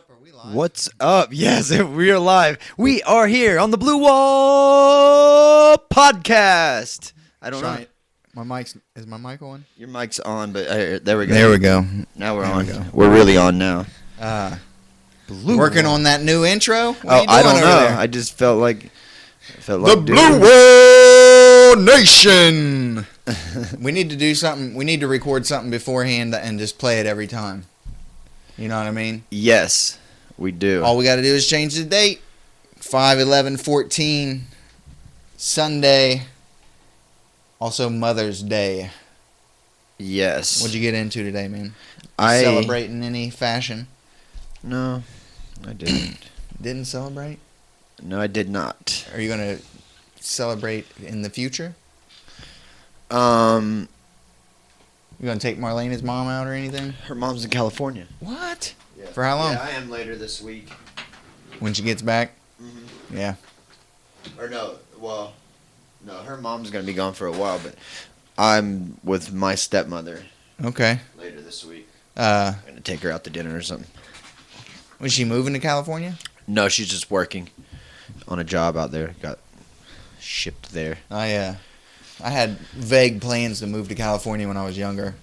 Are we live? What's up? Yes, we are live. We are here on the Blue Wall Podcast. I don't know. Is my mic on? Your mic's on, but there we go. There we go. Now we're There on. we go. We're really on now. Blue Working Wall. on that new intro. What are Oh, you I doing don't over know. there? I just felt like The doing- Blue Wall Nation. We need to do something. We need to record something beforehand and just play it every time. You know what I mean? Yes, we do. All we got to do is change the date. 5/11/14, Sunday. Also Mother's Day. Yes. What'd you get into today, man? I Celebrate in any fashion? No, I didn't. Didn't celebrate? No, I did not. Are you gonna celebrate in the future? You gonna take Marlena's mom out or anything? Her mom's in California. What? For how long? Yeah, I am later this week. When she gets back? Mm-hmm. Yeah. Or no, her mom's gonna be gone for a while, but I'm with my stepmother Okay. later this week. Uh, I'm gonna take her out to dinner or something. was she moving to California? No, she's just working on a job out there. Got shipped there. I had vague plans to move to California when I was younger.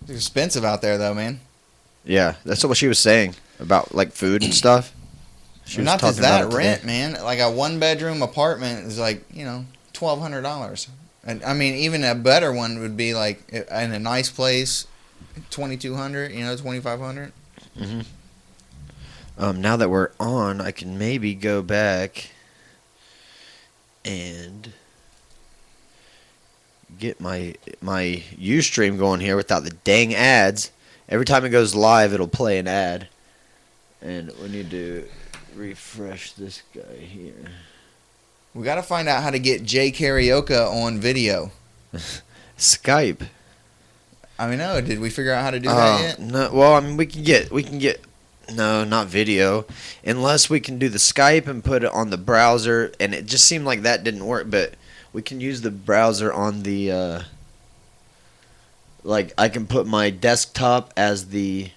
It's expensive out there though, man. Yeah, that's what she was saying about like food and stuff. She was Not just talking about that it today. rent, man. Like a 1-bedroom apartment is like, $1,200. And I mean, even a better one would be like in a nice place, $2,200, $2,500. Now that we're on, I can maybe go back and get my Ustream going here without the dang ads. Every time it goes live, it'll play an ad, and we need to refresh this guy here. We got to find out how to get Jay Karaoke on video. Skype. I mean, no, did we figure out how to do that yet? No, well, I mean, we can get. No, not video, unless we can do the Skype and put it on the browser. And it just seemed like that didn't work, but we can use the browser on the. Like I can put my desktop as the.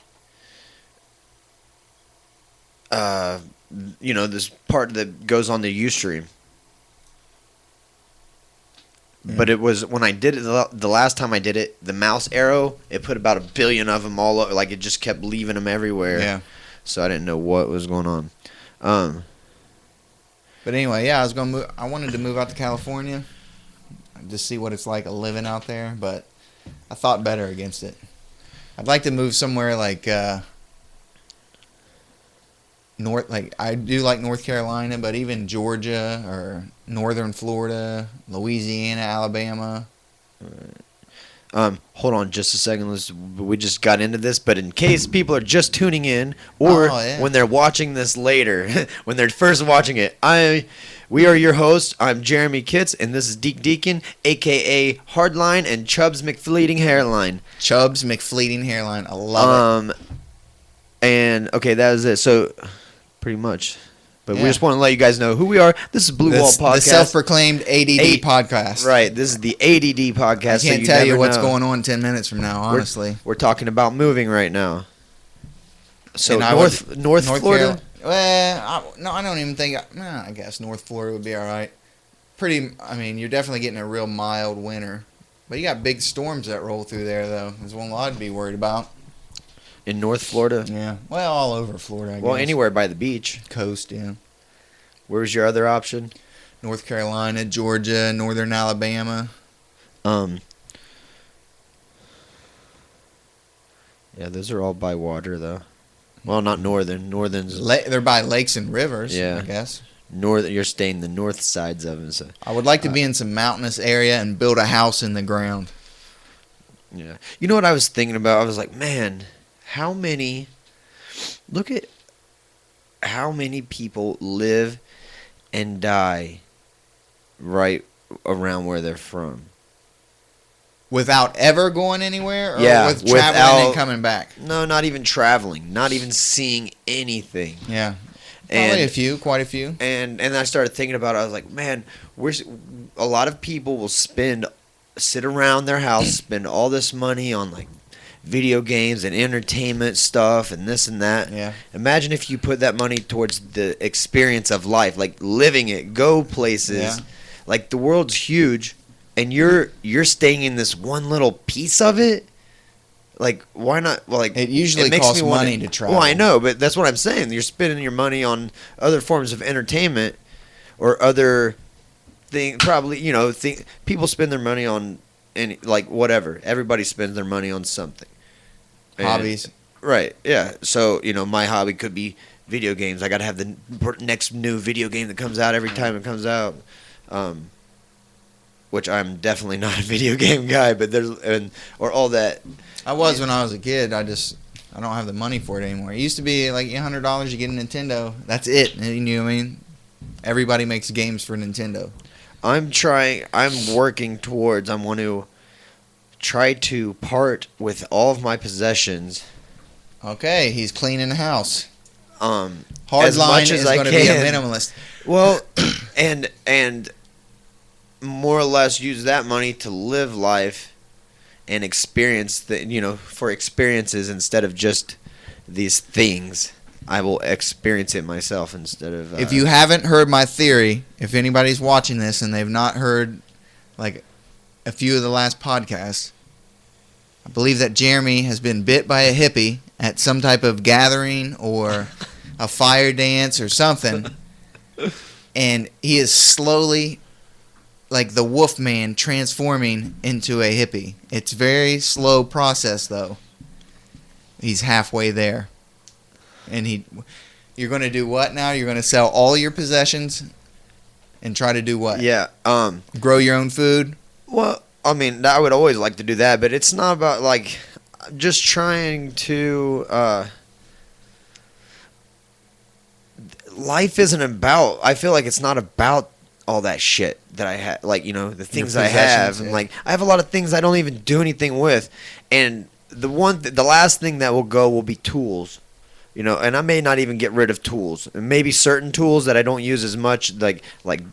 This part that goes on the Ustream. Yeah. But it was when I did it the last time I did it, the mouse arrow, it put about 1 billion of them all over, like it just kept leaving them everywhere. Yeah. So I didn't know what was going on. But anyway, yeah, I wanted to move out to California, just see what it's like living out there. But I thought better against it. I'd like to move somewhere like I do like North Carolina, but even Georgia or northern Florida, Louisiana, Alabama. Hold on just a second. We just got into this, but in case people are just tuning in, or when they're watching this later, when they're first watching it, we are your hosts. I'm Jeremy Kitts, and this is Deke Deacon, a.k.a. Hardline and Chubbs McFleeting Hairline. Chubbs McFleeting Hairline. I love it. And, okay, that is it. So, pretty much. But Yeah. we just want to let you guys know who we are. This is Blue Wall Podcast. The self-proclaimed ADD podcast. Right. This is the ADD podcast. I can't tell you what's going on 10 minutes from now, honestly. We're talking about moving right now. So And North Florida? Well, I don't even think. I guess North Florida would be all right. You're definitely getting a real mild winter. But you got big storms that roll through there, though. There's one lot to be worried about. In North Florida? Yeah. Well, all over Florida, I guess. Well, anywhere by the beach. Coast, yeah. Where's your other option? North Carolina, Georgia, northern Alabama. Yeah, those are all by water, though. Well, not northern. Northern's... They're by lakes and rivers, Yeah. I guess. You're staying the north sides of them. So. I would like to be in some mountainous area and build a house in the ground. Yeah. You know what I was thinking about? I was like, man, look at how many people live and die right around where they're from. Without ever going anywhere? Or Yeah, with traveling and coming back? No, not even traveling. Not even seeing anything. Yeah. Probably quite a few. And I started thinking about it. I was like, man, a lot of people will sit around their house, spend all this money on like video games and entertainment stuff and this and that. Yeah. Imagine if you put that money towards the experience of life, like living it, go places. Yeah. Like the world's huge, and you're staying in this one little piece of it. Like, why not? Well, like, it usually costs money to travel. Well, I know, but that's what I'm saying. You're spending your money on other forms of entertainment or other things. Probably, people spend their money on like whatever. Everybody spends their money on something. Hobbies. Right. Yeah. So my hobby could be video games. I got to have the next new video game that comes out every time it comes out. Which I'm definitely not a video game guy, but or all that. I was when I was a kid. I don't have the money for it anymore. It used to be like $100 you get a Nintendo. That's it. You know what I mean? Everybody makes games for Nintendo. I want to try to part with all of my possessions. Okay, he's cleaning the house. Hard line is going to be a minimalist. Well, and more or less use that money to live life and experience for experiences instead of just these things. I will experience it myself instead of. If you haven't heard my theory, if anybody's watching this and they've not heard like a few of the last podcasts, I believe that Jeremy has been bit by a hippie at some type of gathering or a fire dance or something, and he is slowly, like the Wolfman, transforming into a hippie. It's very slow process, though. He's halfway there. And you're going to do what now? You're going to sell all your possessions and try to do what? Yeah. Grow your own food? Well, I mean, I would always like to do that, but it's not about, like, just trying to... life isn't about... I feel like it's not about all that shit that I have, like, the things I have, and like I have a lot of things I don't even do anything with, and the last thing that will go will be tools, and I may not even get rid of tools, and maybe certain tools that I don't use as much, like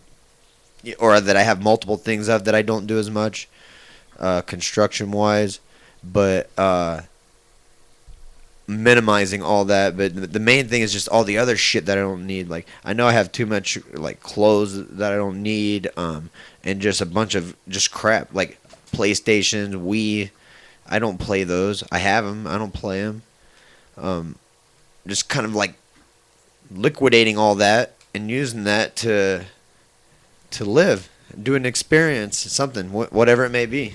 or that I have multiple things of that I don't do as much, construction wise, but minimizing all that. But the main thing is just all the other shit that I don't need. Like, I know I have too much like clothes that I don't need, and just a bunch of just crap like PlayStations, Wii. I don't play those. I have them. I don't play them. Just kind of like liquidating all that and using that to live, do an experience, something, whatever it may be.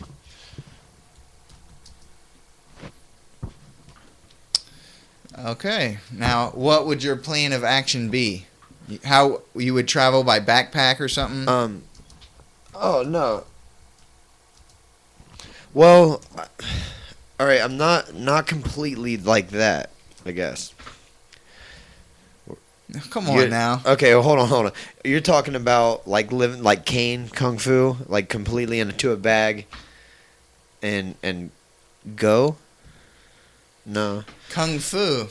Okay. Now, what would your plan of action be? How you would travel by backpack or something? Oh no. Well, all right. I'm not completely like that, I guess. Come on now. Okay, well, hold on. You're talking about like living like Kane Kung Fu, like completely into a bag, and go. No. Kung Fu.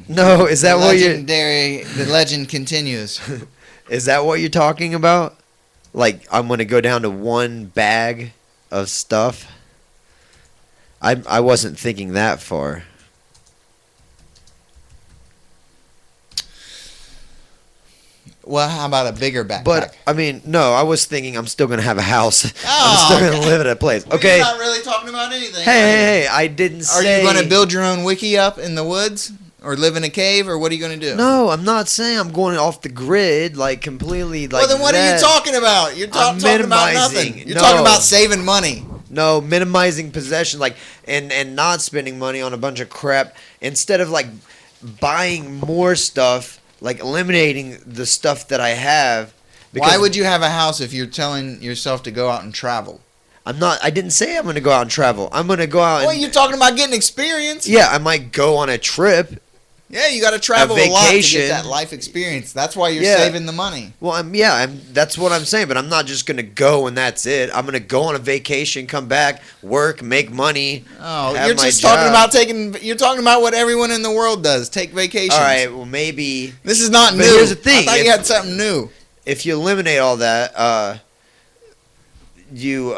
No, is that what you're... The legend continues. Is that what you're talking about? Like, I'm going to go down to one bag of stuff? I wasn't thinking that far. Well, how about a bigger backpack? But, I mean, no, I was thinking I'm still going to have a house. Oh, I'm still going to live at a place. Okay. You're not really talking about anything. Hey, I didn't say... Are you going to build your own wiki up in the woods? Or live in a cave? Or what are you going to do? No, I'm not saying I'm going off the grid, like, completely, like, well, then what are you talking about? You're talking about nothing. You're talking about saving money. No, minimizing possession, like, and not spending money on a bunch of crap. Instead of, like, buying more stuff... Like, eliminating the stuff that I have. Why would you have a house if you're telling yourself to go out and travel? I didn't say I'm going to go out and travel. I'm going to go out and... Well, you're talking about getting experience. Yeah, I might go on a trip. Yeah, you got to travel a lot to get that life experience. That's why you're saving the money. Well, that's what I'm saying. But I'm not just gonna go and that's it. I'm gonna go on a vacation, come back, work, make money. Oh, you're just talking about You're talking about what everyone in the world does. Take vacations. All right. Well, maybe this is not new. Here's the thing. I thought you had something new. If you eliminate all that, you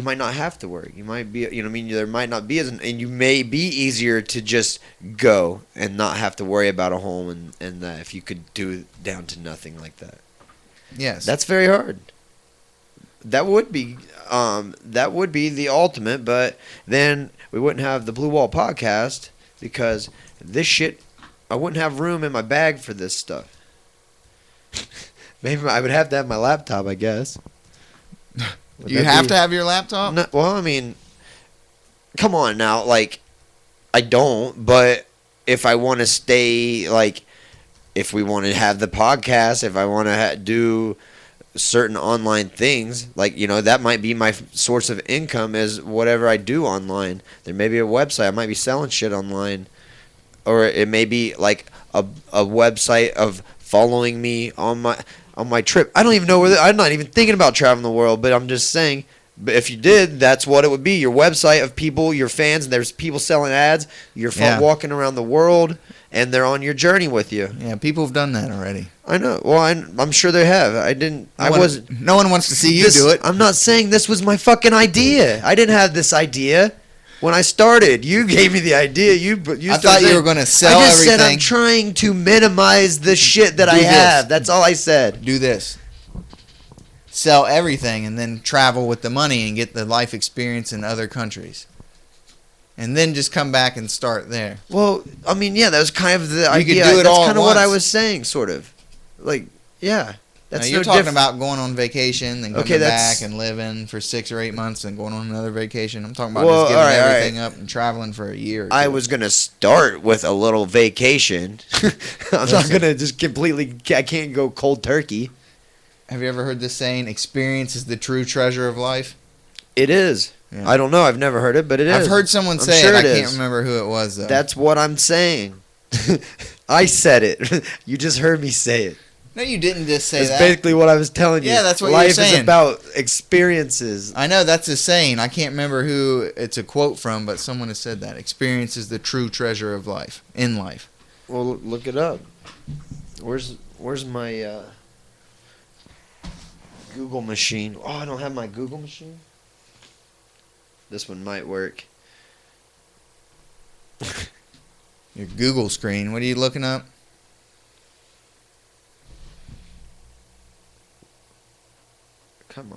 might not have to work. You might be, you know what I mean? There might not be and you may be easier to just go and not have to worry about a home and that if you could do down to nothing like that. Yes. That's very hard. That would be the ultimate, but then we wouldn't have the Blue Wall podcast because this shit, I wouldn't have room in my bag for this stuff. Maybe I would have to have my laptop, I guess. Do you have to have your laptop? No, well, I mean, come on now. Like, I don't, but if I want to stay, like, if we want to have the podcast, if I want to do certain online things, like, you know, that might be my source of income is whatever I do online. There may be a website. I might be selling shit online. Or it may be, like, a website of following me on my trip. I don't even know I'm not even thinking about traveling the world, but I'm just saying. But if you did, that's what it would be. Your website of people, your fans, and there's people selling ads. You're walking around the world, and they're on your journey with you. Yeah, people have done that already. I know. Well, I'm sure they have. No one wants to see you do it. I'm not saying this was my fucking idea. I didn't have this idea. When I started, you gave me the idea. I thought you were going to sell everything. I just said I'm trying to minimize the shit that I have. That's all I said. Do this. Sell everything and then travel with the money and get the life experience in other countries. And then just come back and start there. Well, I mean, yeah, that was kind of the idea. You could do it all at once. That's kind of what I was saying, sort of. Like, yeah. Now, you're talking about going on vacation and coming back and living for 6 or 8 months and going on another vacation. I'm talking about just giving everything up and traveling for a year. I was going to start with a little vacation. I'm not going to just completely... I can't go cold turkey. Have you ever heard this saying, experience is the true treasure of life? It is. Yeah. I don't know. I've never heard it, but it is. I've heard someone say it. I can't remember who it was, though. That's what I'm saying. I said it. You just heard me say it. No, you didn't just say that. That's basically what I was telling you. Yeah, that's what you're saying. Life is about experiences. I know, that's a saying. I can't remember who it's a quote from, but someone has said that. Experience is the true treasure of life, in life. Well, look it up. Where's my Google machine? Oh, I don't have my Google machine. This one might work. Your Google screen. What are you looking up? Come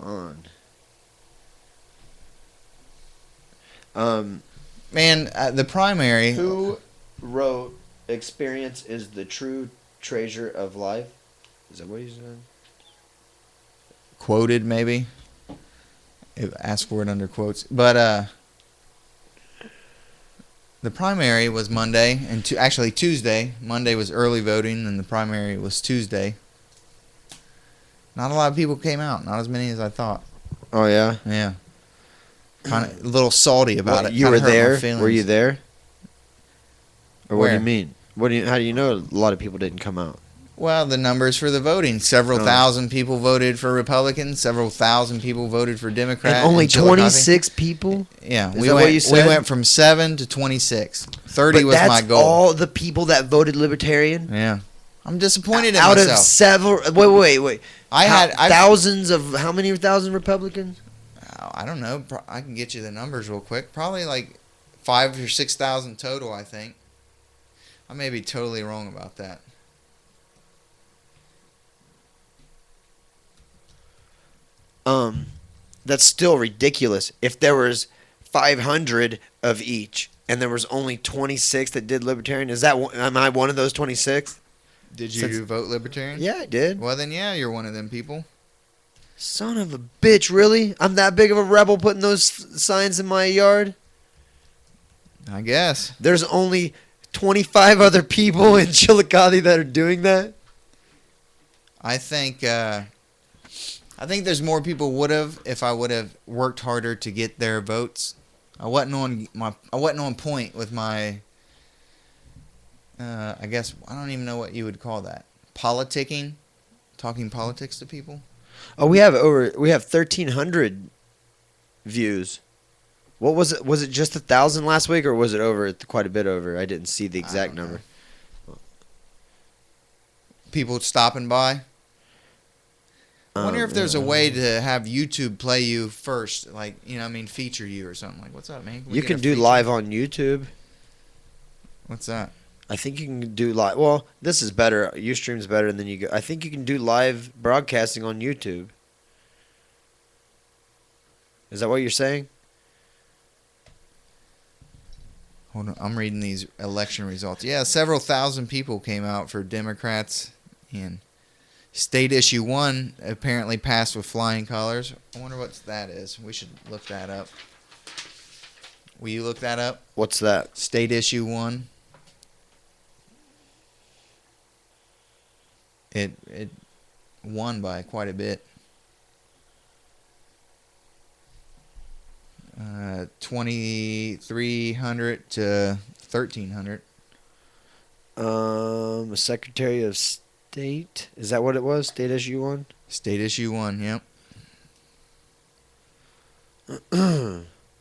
on. Man, the primary. Who wrote "Experience is the true treasure of life"? Is that what he said? Quoted, maybe. Ask for it under quotes. But the primary was Monday, and actually Tuesday. Monday was early voting, and the primary was Tuesday. Not a lot of people came out. Not as many as I thought. Oh, yeah? Yeah. Kind of a little salty about it. You were there? Were you there? Or Where? What do you mean? How do you know a lot of people didn't come out? Well, the numbers for the voting. Several thousand people voted for Republicans. Several thousand people voted for Democrats. And only 26 people? Yeah. Is that what you said? We went from 7 to 26. 30 was my goal. That's all the people that voted Libertarian? Yeah. I'm disappointed in myself. Out of several... Wait. I had thousands of... How many thousand Republicans? I don't know. I can get you the numbers real quick. Probably like 5,000 or 6,000 total, I think. I may be totally wrong about that. That's still ridiculous. If there was 500 of each, and there was only 26 that did Libertarian, am I one of those 26? Did you vote Libertarian? Yeah, I did. Well, then, yeah, you're one of them people. Son of a bitch, really? I'm that big of a rebel putting those signs in my yard? I guess. There's only 25 other people in Chillicothe that are doing that? I think there's more people would have if I would have worked harder to get their votes. I wasn't on point with my. I guess I don't even know what you would call that. Politicking, talking politics to people. Oh, we have 1,300 views. What was it? Was it just 1,000 last week, or was it over? Quite a bit over. I didn't see the exact number. People stopping by. I wonder if there's a way to have YouTube play you first, like, feature you or something. Like, what's up, man? You can do live on YouTube. What's that? I think you can do live. Well, this is better. Ustream's better than you go. I think you can do live broadcasting on YouTube. Is that what you're saying? Hold on, I'm reading these election results. Yeah, several thousand people came out for Democrats, and State Issue 1 apparently passed with flying colors. I wonder what that is. We should look that up. Will you look that up? What's that? State Issue 1. It won by quite a bit. 2,300 to 1,300. Secretary of State. Is that what it was? State Issue 1? State Issue 1, yep.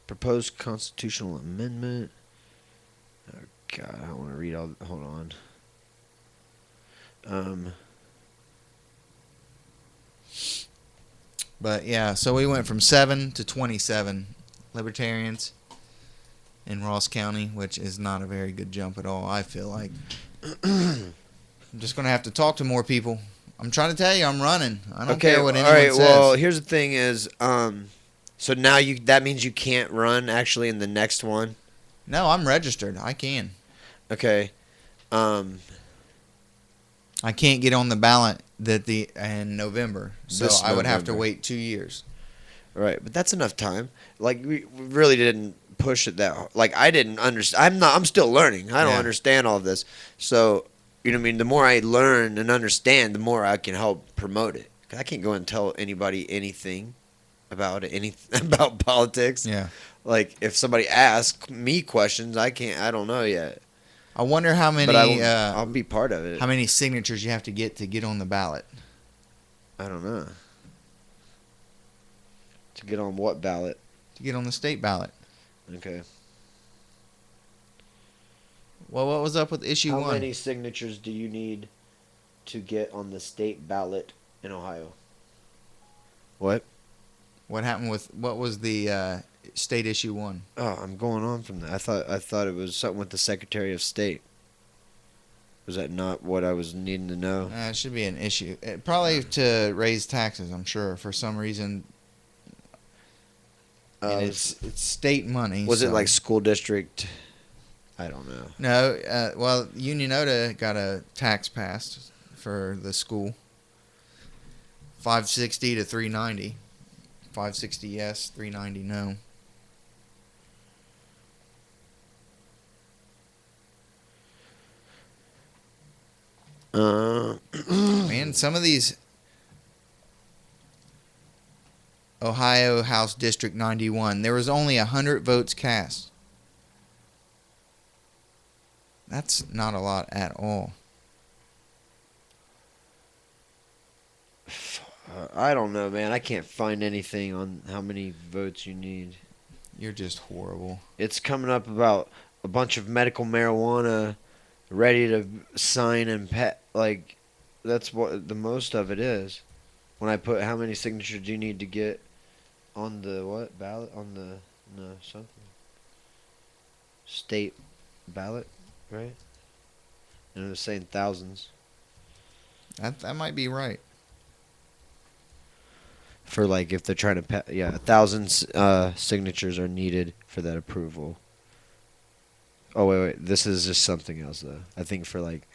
Proposed constitutional amendment. Oh, God, I don't want to read all. Hold on. But yeah, so we went from 7 to 27 libertarians in Ross County, which is not a very good jump at all, I feel like. I'm just going to have to talk to more people. I'm trying to tell you, I'm running. I don't care what anyone says. All right, well, here's the thing is, so now that means you can't run actually in the next one? No, I'm registered. I can. Okay. I can't get on the ballot in November, so I would have to wait 2 years. Right, but that's enough time. Like we really didn't push it that. Like I didn't understand. I'm still learning. I don't understand all of this. So you know what I mean. The more I learn and understand, the more I can help promote it. 'Cause I can't go and tell anybody anything about about politics. Yeah. Like if somebody asks me questions, I can't. I don't know yet. I wonder how many. But I'll be part of it. How many signatures you have to get on the ballot? I don't know. To get on what ballot? To get on the state ballot. Okay. Well, what was up with issue 1? How many signatures do you need to get on the state ballot in Ohio? What? What happened with what was the state issue 1? Oh, I'm going on from that. I thought it was something with the Secretary of State. Was that not what I was needing to know? It should be an issue. Probably to raise taxes, I'm sure, for some reason. And it's state money. Was it like school district? I don't know. No. Well, Unionota got a tax passed for the school. $560 to $390. $560 yes, $390 no. Man, some of these Ohio House District 91, there was only 100 votes cast. That's not a lot at all. I don't know, man. I can't find anything on how many votes you need. You're just horrible. It's coming up about a bunch of medical marijuana ready to sign and pet. Like, that's what the most of it is. When I put how many signatures do you need to get on the what ballot? On the something state ballot, right? And it was saying thousands. That might be right. For like if they're trying to 1,000 signatures are needed for that approval. Oh wait, this is just something else though. I think for like,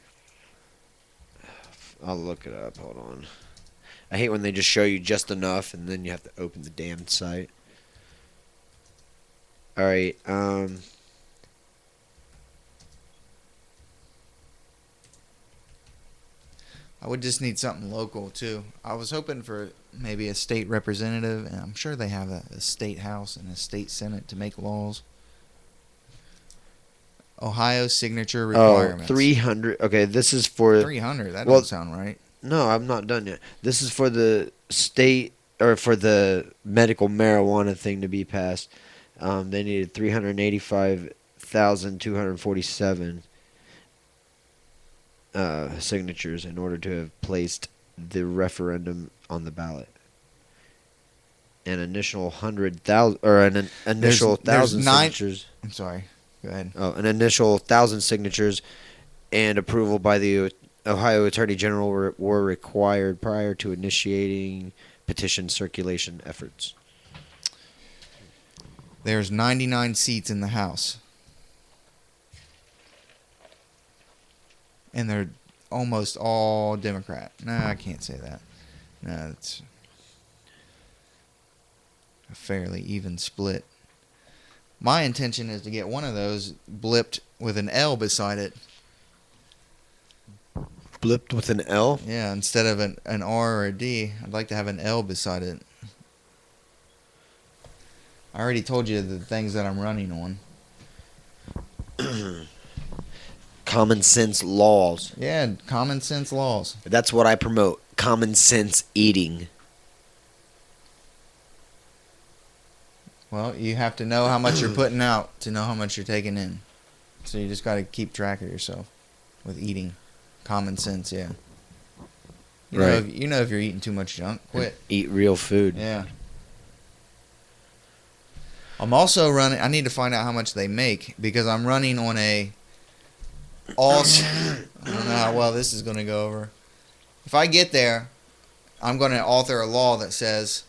I'll look it up. Hold on. I hate when they just show you just enough and then you have to open the damn site. All right. I would just need something local too. I was hoping for maybe a state representative, and I'm sure they have a state house and a state senate to make laws. Ohio signature requirements. 300. Okay, this is for 300. That doesn't sound right. No, I'm not done yet. This is for the state or for the medical marijuana thing to be passed. They needed 385,247 signatures in order to have placed the referendum on the ballot. An initial 100,000 or an initial 1,000 signatures. I'm sorry. Go ahead. Oh, an initial 1,000 signatures and approval by the Ohio Attorney General were required prior to initiating petition circulation efforts. There's 99 seats in the House. And they're almost all Democrat. No, I can't say that. No, it's a fairly even split. My intention is to get one of those blipped with an L beside it. Blipped with an L? Yeah, instead of an R or a D, I'd like to have an L beside it. I already told you the things that I'm running on. Common sense laws. Yeah, common sense laws. That's what I promote. Common sense eating. Well, you have to know how much you're putting out to know how much you're taking in. So you just got to keep track of yourself with eating. Common sense, yeah. Right. You know if you're eating too much junk, quit. Eat real food. Yeah. I'm also running. I need to find out how much they make because I'm running on a all. I don't know how well this is going to go over. If I get there, I'm going to author a law that says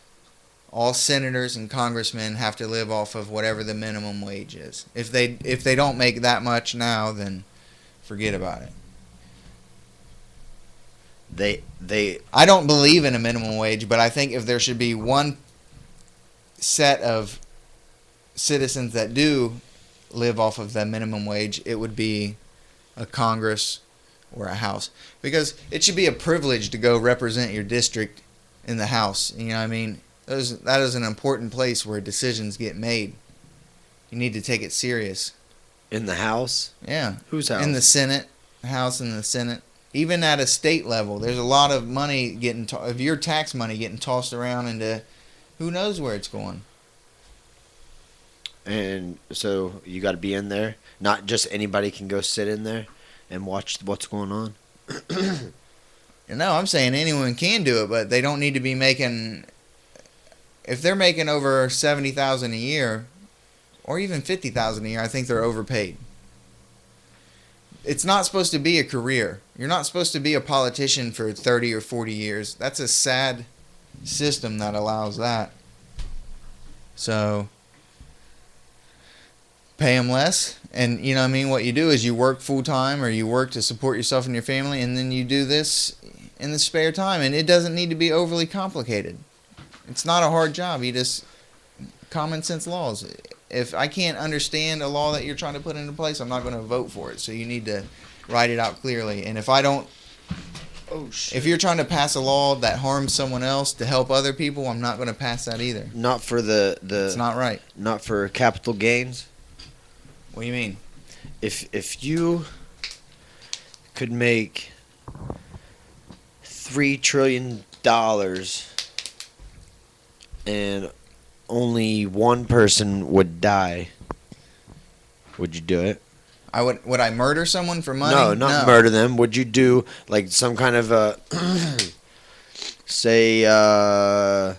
all senators and congressmen have to live off of whatever the minimum wage is. If they don't make that much now, then forget about it. I don't believe in a minimum wage, but I think if there should be one set of citizens that do live off of that minimum wage, it would be a Congress or a House. Because it should be a privilege to go represent your district in the House. You know what I mean? That is an important place where decisions get made. You need to take it serious. In the House? Yeah. Whose House? In the Senate. House and the Senate. Even at a state level, there's a lot of money of your tax money getting tossed around into who knows where it's going. And so you got to be in there. Not just anybody can go sit in there and watch what's going on. No, I'm saying anyone can do it, but they don't need to be making. If they're making over $70,000 a year, or even $50,000 a year, I think they're overpaid. It's not supposed to be a career. You're not supposed to be a politician for 30 or 40 years. That's a sad system that allows that. So pay them less, and you know what I mean, what you do is you work full time or you work to support yourself and your family, and then you do this in the spare time, and it doesn't need to be overly complicated. It's not a hard job. You just common sense laws. If I can't understand a law that you're trying to put into place, I'm not going to vote for it. So you need to write it out clearly. And if I don't, if you're trying to pass a law that harms someone else to help other people, I'm not going to pass that either. Not for the. It's not right. Not for capital gains. What do you mean? If you could make $3 trillion and only one person would die, would you do it? Would I murder someone for money? No, not murder them. Would you do like some kind of a say I'm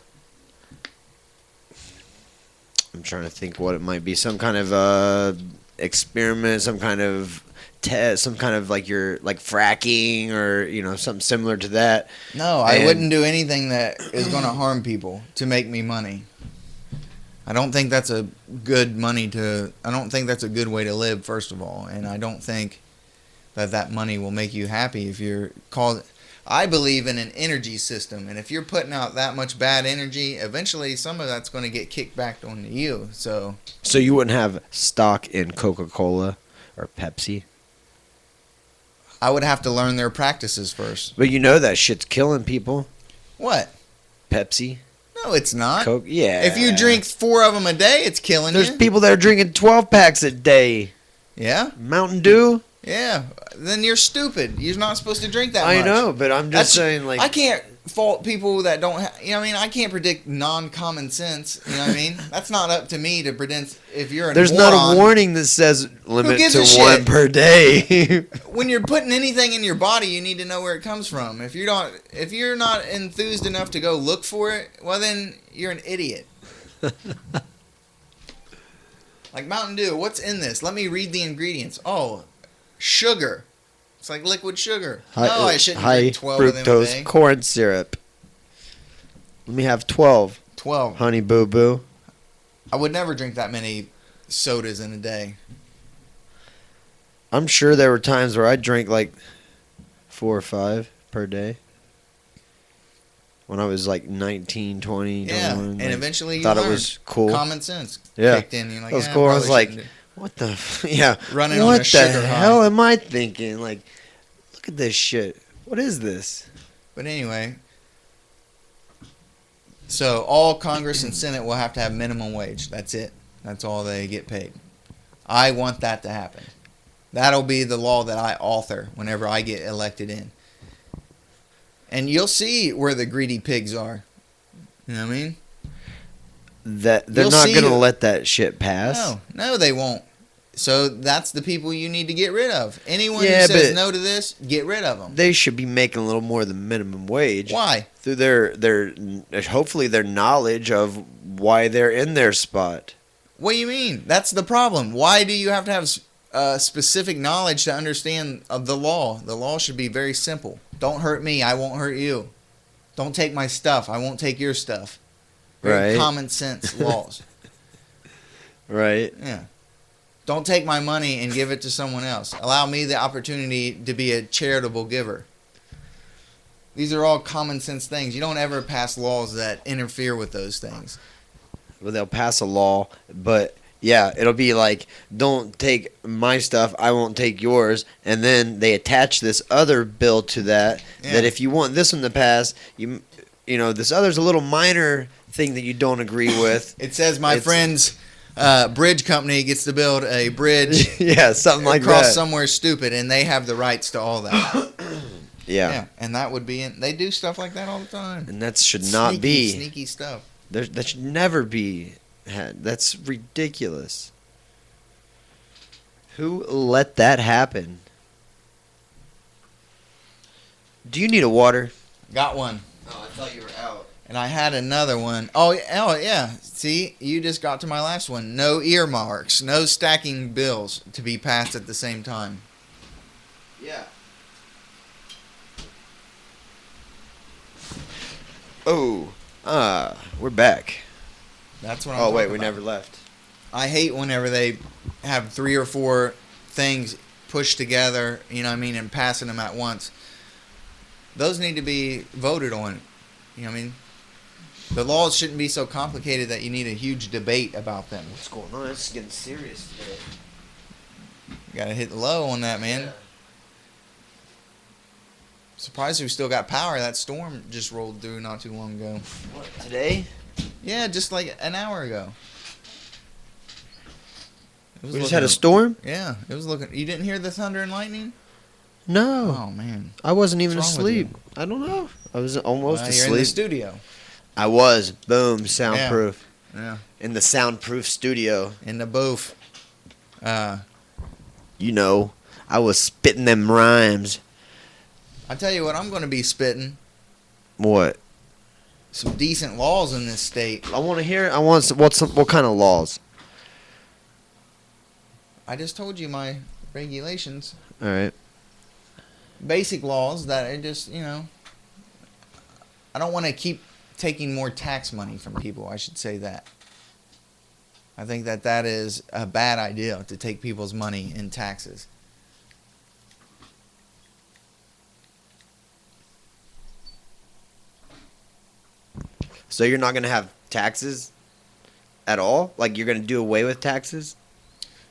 trying to think what it might be. Some kind of experiment, some kind of test, some kind of like fracking or something similar to that. No, I wouldn't do anything that is going to harm people to make me money. I don't think that's a good I don't think that's a good way to live, first of all, and I don't think that money will make you happy if you're called. I believe in an energy system, and if you're putting out that much bad energy, eventually some of that's going to get kicked back onto you. So you wouldn't have stock in Coca-Cola or Pepsi? I would have to learn their practices first. But you know that shit's killing people. What? Pepsi? No, it's not. Coke? Yeah. If you drink 4 of them a day, it's killing you. There's people that are drinking 12 packs a day. Yeah? Mountain Dew? Yeah. Then you're stupid. You're not supposed to drink that much. I know, but I'm just saying, like... I can't fault people that don't you know what I mean? I can't predict non-common sense. You know what I mean? That's not up to me to predict if you're a There's moron. not a warning that says limit to 1 per day. When you're putting anything in your body, you need to know where it comes from. If you're not enthused enough to go look for it, well then you're an idiot. Like Mountain Dew, what's in this? Let me read the ingredients. Oh, sugar. It's like liquid sugar. I shouldn't drink 12 of them a day. Fructose corn syrup. Let me have 12. 12. Honey Boo Boo. I would never drink that many sodas in a day. I'm sure there were times where I drank like 4 or 5 per day. When I was like 19, 20, yeah, 21. and like, eventually you thought learned. It was cool. Common sense yeah. kicked in. You're like, that was cool. I was like, what the yeah? Running what on a sugar the high. hell am I thinking? Like, look at this shit. What is this? But anyway, so all Congress and Senate will have to have minimum wage. That's it. That's all they get paid. I want that to happen. That'll be the law that I author whenever I get elected in. And you'll see where the greedy pigs are. You know what I mean? That they're not going to let that shit pass. No, they won't. So that's the people you need to get rid of. Anyone who says no to this, get rid of them. They should be making a little more than minimum wage. Why? Through their hopefully their knowledge of why they're in their spot. What do you mean? That's the problem. Why do you have to have specific knowledge to understand the law? The law should be very simple. Don't hurt me, I won't hurt you. Don't take my stuff, I won't take your stuff. Very right. common sense laws. Right. Yeah. Don't take my money and give it to someone else. Allow me the opportunity to be a charitable giver. These are all common sense things. You don't ever pass laws that interfere with those things. Well, they'll pass a law, but yeah, it'll be like, don't take my stuff, I won't take yours. And then they attach this other bill to that, that if you want this one to pass, you know, this other's a little minor thing that you don't agree with. It says my friend's bridge company gets to build a bridge yeah, something like across that. somewhere stupid, and they have the rights to all that. Yeah. And that would be they do stuff like that all the time. And that should not be. Sneaky stuff. That should never be had. That's ridiculous. Who let that happen? Do you need a water? Got one. Oh, I thought you were out. And I had another one. Oh, yeah. See, you just got to my last one. No earmarks. No stacking bills to be passed at the same time. Yeah. Oh, we're back. That's what I'm talking wait, about. we never left. I hate whenever they have 3 or 4 things pushed together, you know what I mean, and passing them at once. Those need to be voted on. You know what I mean? The laws shouldn't be so complicated that you need a huge debate about them. What's going on? It's getting serious today. You gotta hit low on that, man. Yeah. Surprised we still got power. That storm just rolled through not too long ago. What, today? Yeah, just like an hour ago. We just had a storm? Yeah, it was looking. You didn't hear the thunder and lightning? No. Oh man, I wasn't even What's wrong with asleep. I don't know. I was almost well, asleep. you're in the studio. I was. Boom. Soundproof. Yeah. In the soundproof studio. In the booth. You know, I was spitting them rhymes. I tell you what, I'm going to be spitting What? some decent laws in this state. I want to hear. I want some, what kind of laws? I just told you my regulations. All right. Basic laws that are just, you know, I don't want to keep taking more tax money from people. I should say that. I think that is a bad idea to take people's money in taxes. So you're not gonna have taxes at all? Like you're gonna do away with taxes?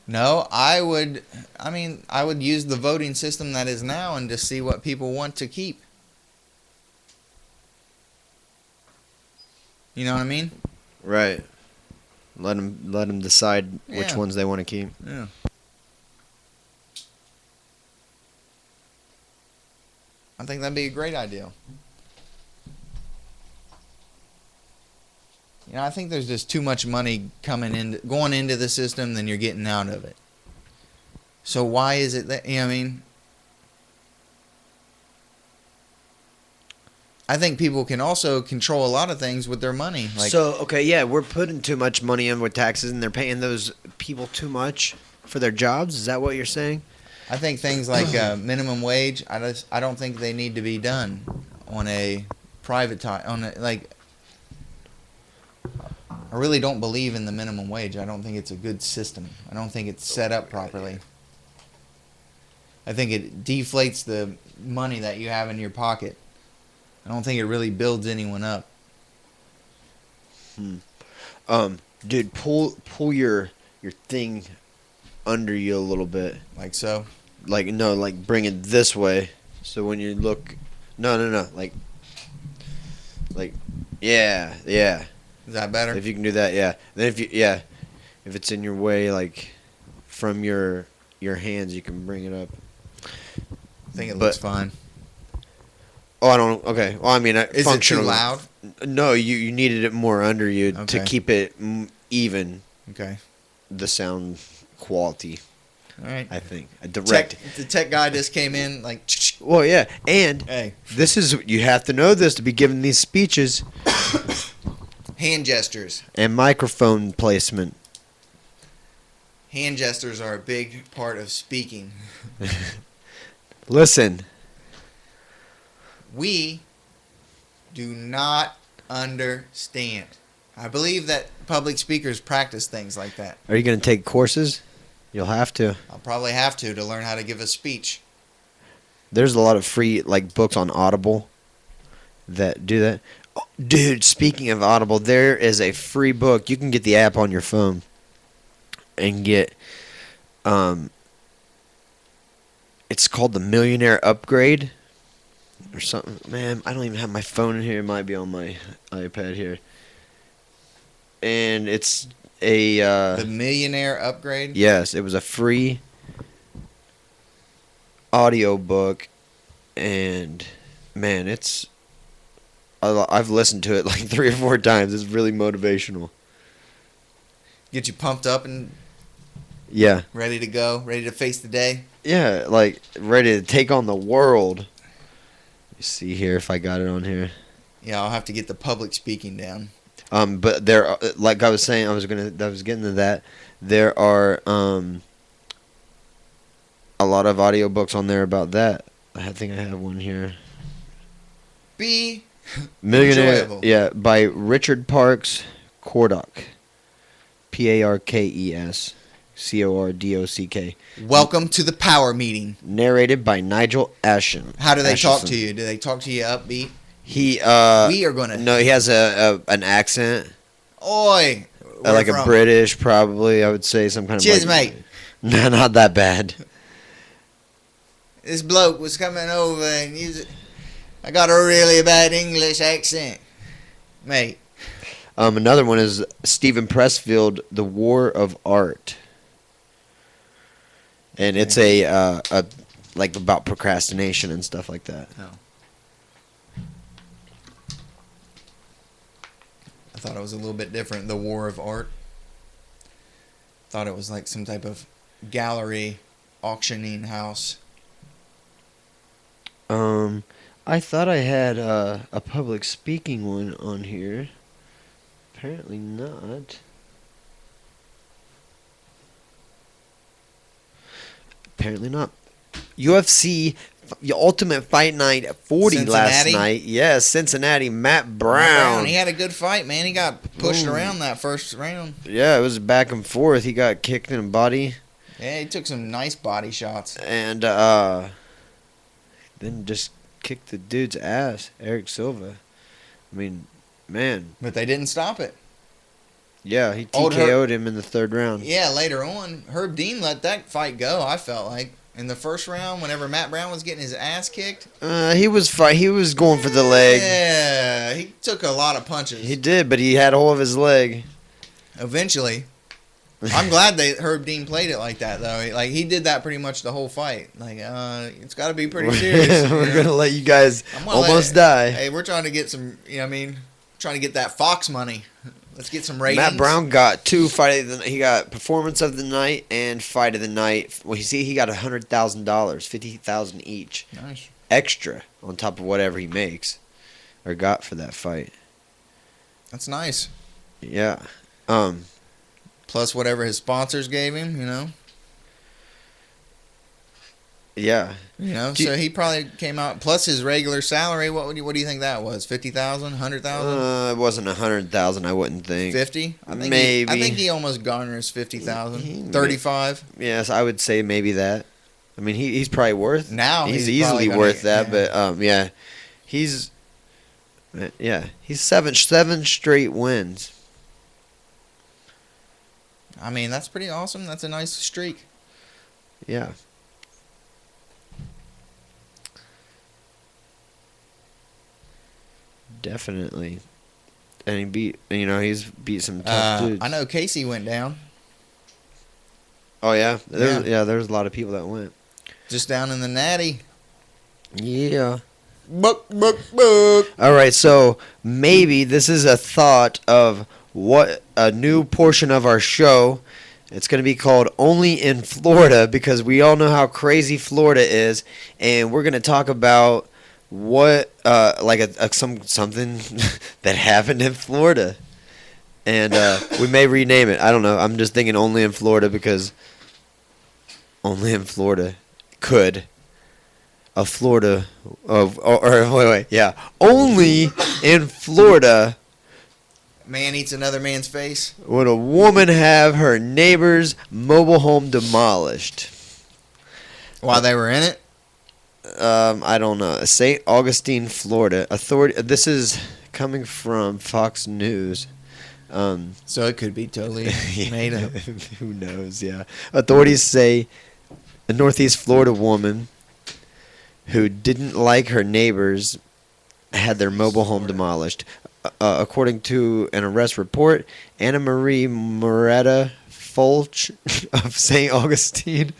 No, I would use the voting system that is now and just see what people want to keep. You know what I mean? Right. Let them decide which Yeah. ones they want to keep. Yeah. I think that'd be a great idea. You know, I think there's just too much money going into the system than you're getting out of it. So why is it that, you know what I mean? I think people can also control a lot of things with their money. We're putting too much money in with taxes, and they're paying those people too much for their jobs. Is that what you're saying? I think things like minimum wage, I don't think they need to be done on a I really don't believe in the minimum wage. I don't think it's a good system. I don't think it's set up properly. I think it deflates the money that you have in your pocket. I don't think it really builds anyone up. Dude, pull your thing under you a little bit. Like so? Like bring it this way. So when you look, no. Like, yeah. Is that better? If you can do that, yeah. Then if it's in your way, like from your hands, you can bring it up. I think it looks fine. Oh, I don't. Okay. Well, I mean, is it too loud? No, you needed it more under you to keep it even. Okay. The sound quality. All right. I think The tech guy just came in like. Well, yeah, and hey, this is you have to know this to be giving these speeches. Hand gestures and microphone placement. Hand gestures are a big part of speaking. Listen. We do not understand. I believe that public speakers practice things like that. Are you going to take courses? You'll have to. I'll probably have to learn how to give a speech. There's a lot of free books on Audible that do that. Oh, dude, speaking of Audible, there is a free book. You can get the app on your phone and get it's called The Millionaire Upgrade. Or something, man. I don't even have my phone in here. It might be on my iPad here. And it's The Millionaire Upgrade. Yes, it was a free audio book, and man, I've listened to it like 3 or 4 times. It's really motivational. Get you pumped up and ready to go, ready to face the day. Yeah, like ready to take on the world. See here if I got it on here. Yeah, I'll have to get the public speaking down. But there, like I was saying, I was getting to that. There are a lot of audiobooks on there about that. I think I have one here. Be Millionaire, enjoyable. Yeah, by Richard Parks Cordock, Parkes. Cordock. Welcome to the power meeting. Narrated by Nigel Ashton. How do they talk to you? Do they talk to you upbeat? We are gonna. No, he has an accent. Oi. Like a British, probably. I would say some kind of. Cheers, mate. No, not that bad. This bloke was coming over and I got a really bad English accent, mate. Another one is Stephen Pressfield, The War of Art. And it's a like about procrastination and stuff like that. Oh. I thought it was a little bit different. The War of Art. Thought it was like some type of gallery auctioning house. I thought I had a public speaking one on here. Apparently not. Apparently not. UFC Ultimate Fight Night 40 Cincinnati? last night. Yes, Cincinnati. Matt Brown. He had a good fight, man. He got pushed around that first round. Yeah, it was back and forth. He got kicked in the body. Yeah, he took some nice body shots. And then just kicked the dude's ass, Eric Silva. I mean, man. But they didn't stop it. Yeah, he TKO'd him in the 3rd round. Yeah, later on, Herb Dean let that fight go, I felt like. In the first round, whenever Matt Brown was getting his ass kicked. He was going for the leg. Yeah, he took a lot of punches. He did, but he had hold of his leg. Eventually, I'm glad Herb Dean played it like that though. Like he did that pretty much the whole fight. Like it's got to be pretty serious. We're gonna let you guys almost die. Hey, we're trying to get some. Trying to get that Fox money. Let's get some ratings. Matt Brown got 2 fight of the night. He got performance of the night and fight of the night. Well, you see, he got $100,000, $50,000 each. Nice. Extra on top of whatever he makes or got for that fight. That's nice. Yeah. Plus whatever his sponsors gave him, Yeah. So he probably came out plus his regular salary. What do you think that was? 50,000, 100,000? It wasn't 100,000. I wouldn't think. 50? Maybe. I think he almost garners 50,000. 35. Yes, I would say maybe that. I mean, he's probably worth. Now he's easily worth that. Yeah. But yeah, he's 7 straight wins. I mean, that's pretty awesome. That's a nice streak. Yeah. Definitely. And he's beat some tough dudes. I know Casey went down. Oh yeah? There's a lot of people that went. Just down in the Natty. Yeah. Buck. All right, so maybe this is a thought of what a new portion of our show. It's going to be called Only in Florida because we all know how crazy Florida is, and we're going to talk about what something that happened in Florida, and we may rename it. I don't know. I'm just thinking Only in Florida because only in Florida could a Florida of wait yeah only in Florida. Man eats another man's face. Would a woman have her neighbor's mobile home demolished while they were in it? I don't know. St. Augustine, Florida. This is coming from Fox News. So it could be totally made up. Who knows? Yeah. Authorities say a Northeast Florida woman who didn't like her neighbors had their mobile home demolished. According to an arrest report, Anna Marie Moretta Fulch of St. Augustine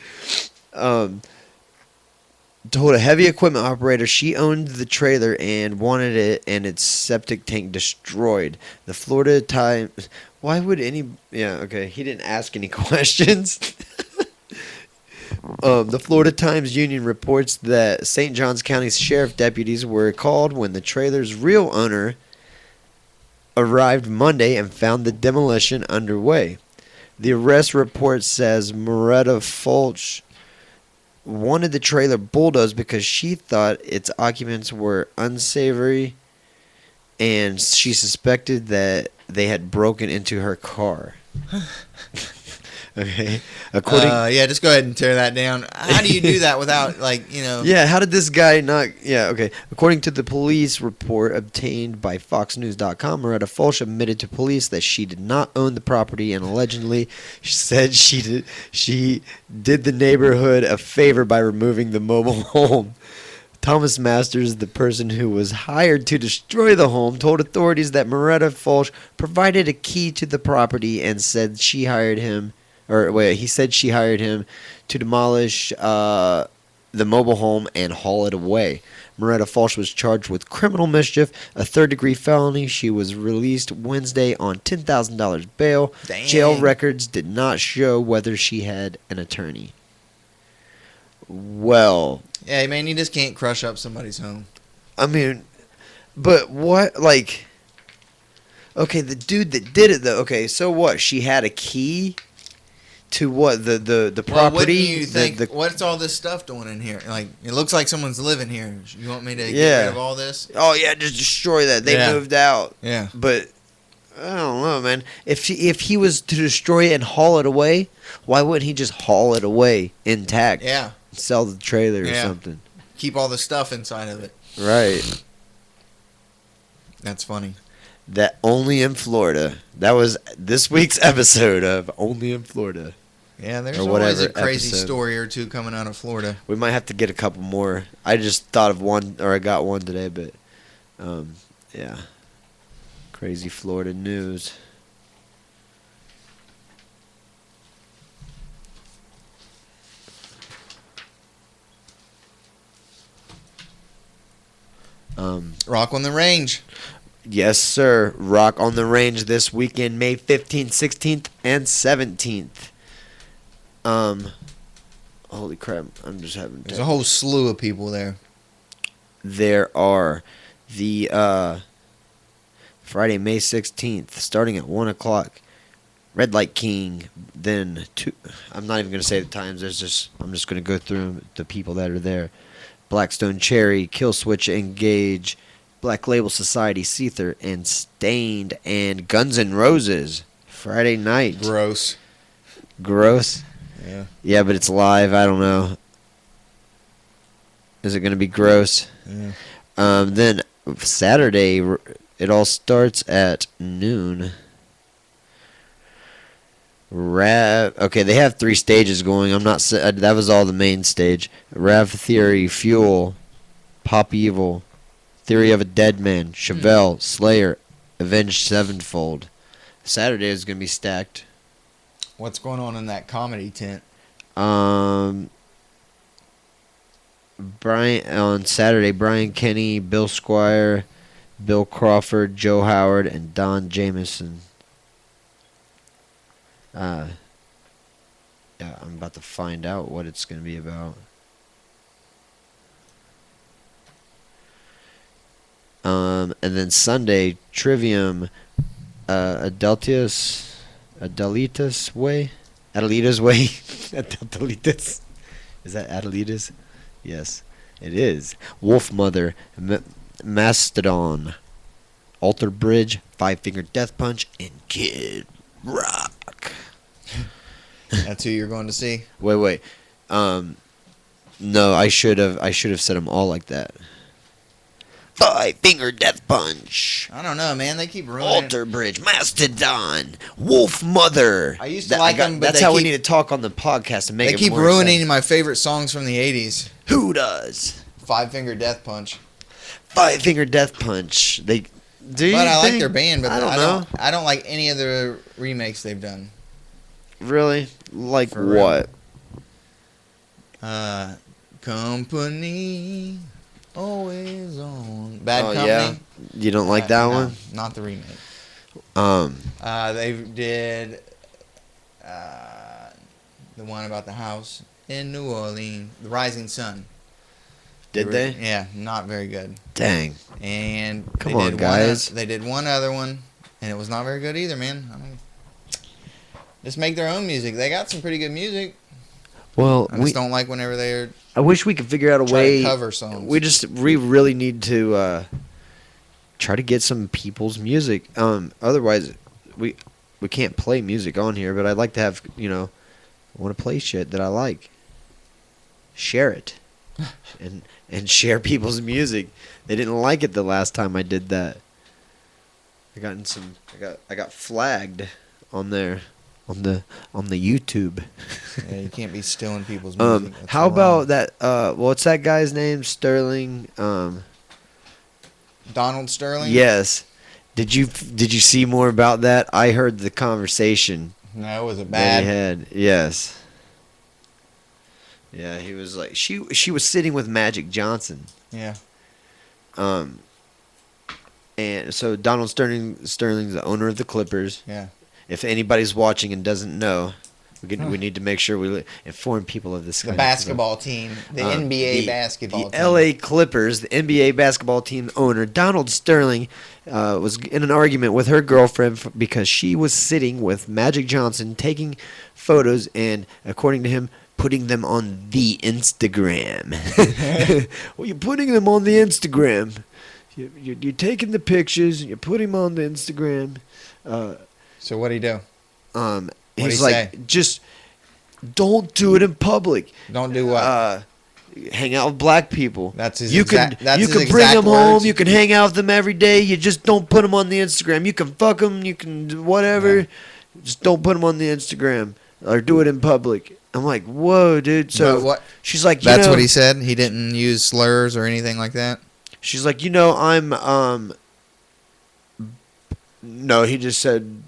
told a heavy equipment operator she owned the trailer and wanted it and its septic tank destroyed. The Florida Times... Why would any... Yeah, okay. He didn't ask any questions. The Florida Times Union reports that St. Johns County sheriff deputies were called when the trailer's real owner arrived Monday and found the demolition underway. The arrest report says Moretta Fulch wanted the trailer bulldozed because she thought its occupants were unsavory and she suspected that they had broken into her car. Okay. Just go ahead and tear that down. How do you do that without, Yeah, how did this guy not... Yeah, okay. According to the police report obtained by FoxNews.com, Moretta Fulch admitted to police that she did not own the property and allegedly said she did the neighborhood a favor by removing the mobile home. Thomas Masters, the person who was hired to destroy the home, told authorities that Moretta Fulch provided a key to the property and said she hired him... he said she hired him to demolish the mobile home and haul it away. Moretta Fulch was charged with criminal mischief, a third-degree felony. She was released Wednesday on $10,000 bail. Dang. Jail records did not show whether she had an attorney. Well... Yeah, man, you just can't crush up somebody's home. I mean, but what, like... Okay, the dude that did it, though, okay, so what? She had a key... To what the property? Well, what do you think? What's all this stuff doing in here? Like, it looks like someone's living here. You want me to get rid of all this? Oh yeah, just destroy that. They moved out. Yeah, but I don't know, man. If he was to destroy it and haul it away, why wouldn't he just haul it away intact? Yeah, sell the trailer or something. Keep all the stuff inside of it. Right. That's funny. That Only in Florida. That was this week's episode of Only in Florida. Yeah, there's always a crazy story or two coming out of Florida. We might have to get a couple more. I just thought of one, or I got one today, but yeah. Crazy Florida news. Rock on the Range. Yes, sir. Rock on the Range this weekend, May 15th, 16th, and 17th. Holy crap! I'm just having. There's a whole slew of people there. There are the Friday, May 16th, starting at 1 o'clock. Red Light King. Then I'm not even gonna say the times. I'm just gonna go through the people that are there. Blackstone Cherry, Killswitch Engage, Black Label Society, Seether, and Stained, and Guns N' Roses. Friday night. Gross. Yeah. Yeah, but it's live. I don't know. Is it going to be gross? Yeah. Then Saturday, it all starts at noon. Okay, they have 3 stages going. That was all the main stage. Rav Theory, Fuel, Pop Evil, Theory of a Dead Man, Chevelle, Slayer, Avenged Sevenfold. Saturday is going to be stacked. What's going on in that comedy tent? On Saturday, Brian Kenny, Bill Squire, Bill Crawford, Joe Howard, and Don Jameson. Yeah, I'm about to find out what it's going to be about. And then Sunday, Trivium, Adelitas Way? Adelitas Way? Adelitas? Is that Adelitas? Yes, it is. Wolf Mother, Mastodon, Alter Bridge, Five Finger Death Punch, and Kid Rock. That's who you're going to see? Wait. No, I should have said them all like that. Five Finger Death Punch. I don't know, man. They keep ruining. Alter Bridge, Mastodon, Wolf Mother. I used to like them, but that's how we need to talk on the podcast to make it. They keep ruining my favorite songs from the '80s. Who does? Five Finger Death Punch. Five Finger Death Punch. But I like their band, but I don't know. I don't like any of the remakes they've done. Really? Like For what? Company always on. Bad Company. Yeah. You don't like that one? Not the remake. They did the one about the house in New Orleans, The Rising Sun. Did they? Yeah, not very good. Dang. And come on, guys. They did one other one, and it was not very good either, man. Just make their own music. They got some pretty good music. Well, I just don't like whenever they're. I wish we could figure out a way. To cover songs. We really need to try to get some people's music. Otherwise, we can't play music on here. But I'd like to have I want to play shit that I like. Share it, and share people's music. They didn't like it the last time I did that. I got flagged on there. On the YouTube. Yeah, you can't be stealing people's music. That's how about that? What's that guy's name? Sterling. Donald Sterling. Yes. Did you see more about that? I heard the conversation. No, was it bad? They had. Yes. Yeah, he was like she was sitting with Magic Johnson. Yeah. And so Donald Sterling's the owner of the Clippers. Yeah. If anybody's watching and doesn't know, we need to make sure we inform people of this. The basketball team, the NBA basketball team. The LA Clippers, the NBA basketball team owner, Donald Sterling, was in an argument with her girlfriend because she was sitting with Magic Johnson taking photos and, according to him, putting them on the Instagram. Well, you're putting them on the Instagram. You're taking the pictures and you're putting them on the Instagram. So what'd he do? He's like, just don't do it in public. Don't do what? Hang out with black people. That's his you can bring them home. You can hang out with them every day. You just don't put them on the Instagram. You can fuck them. You can do whatever. Yeah. Just don't put them on the Instagram or do it in public. I'm like, whoa, dude. So what? She's like, that's what he said. He didn't use slurs or anything like that. She's like, I'm No, he just said.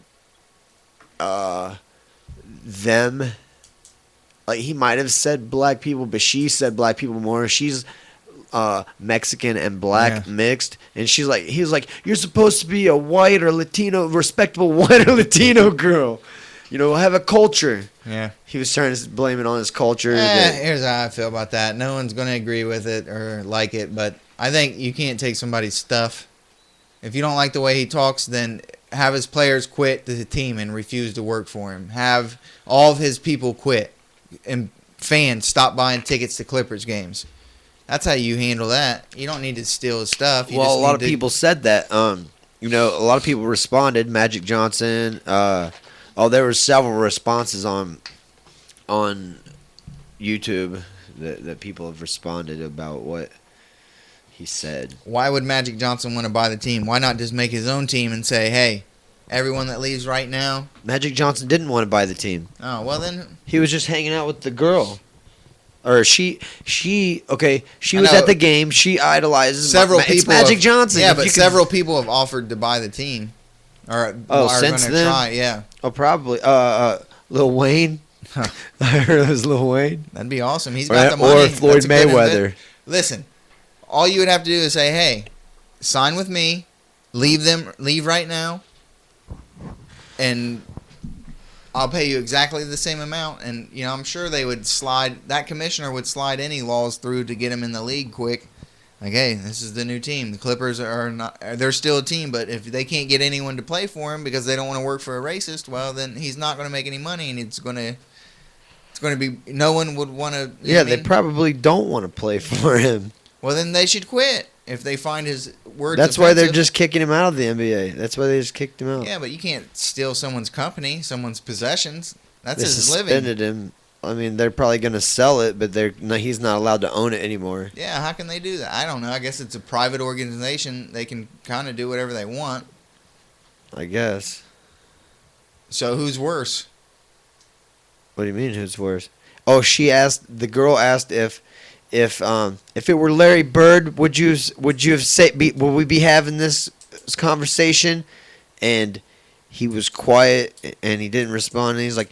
Them, like he might have said black people, but she said black people more. She's Mexican and black mixed, and he was like, you're supposed to be a white or Latino, respectable white or Latino girl, have a culture. Yeah. He was trying to blame it on his culture. Here's how I feel about that. No one's going to agree with it or like it, but I think you can't take somebody's stuff. If you don't like the way he talks, then have his players quit the team and refuse to work for him. Have all of his people quit, and fans stop buying tickets to Clippers games. That's how you handle that. You don't need to steal his stuff. A lot of people said that. A lot of people responded. Magic Johnson. There were several responses on YouTube that people have responded about what he said. Why would Magic Johnson want to buy the team? Why not just make his own team and say, hey, everyone that leaves right now? Magic Johnson didn't want to buy the team. Oh, well then. He was just hanging out with the girl. Or she was at the game. She idolizes several people. It's Magic Johnson. Yeah, but several people have offered to buy the team. Or are since going to then? try, yeah. Oh, probably. Lil Wayne. I heard it was Lil Wayne. That'd be awesome. He's got the money. Or Floyd Mayweather. Listen, all you would have to do is say, hey, sign with me, leave right now, and I'll pay you exactly the same amount. And, I'm sure they would that commissioner would slide any laws through to get him in the league quick. Like, hey, this is the new team. The Clippers they're still a team, but if they can't get anyone to play for him because they don't want to work for a racist, well, then he's not going to make any money, and it's going to be, no one would want to. They probably don't want to play for him. Well, then they should quit if they find his words That's offensive. why they're just kicking him out of the NBA. That's why they just kicked him out. Yeah, but you can't steal someone's company, someone's possessions. That's they his living. Suspended him. I mean, they're probably going to sell it, but he's not allowed to own it anymore. Yeah, how can they do that? I don't know. I guess it's a private organization. They can kind of do whatever they want. I guess. So who's worse? What do you mean, who's worse? Oh, the girl asked if it were Larry Bird, would we be having this conversation? And he was quiet and he didn't respond. And he's like,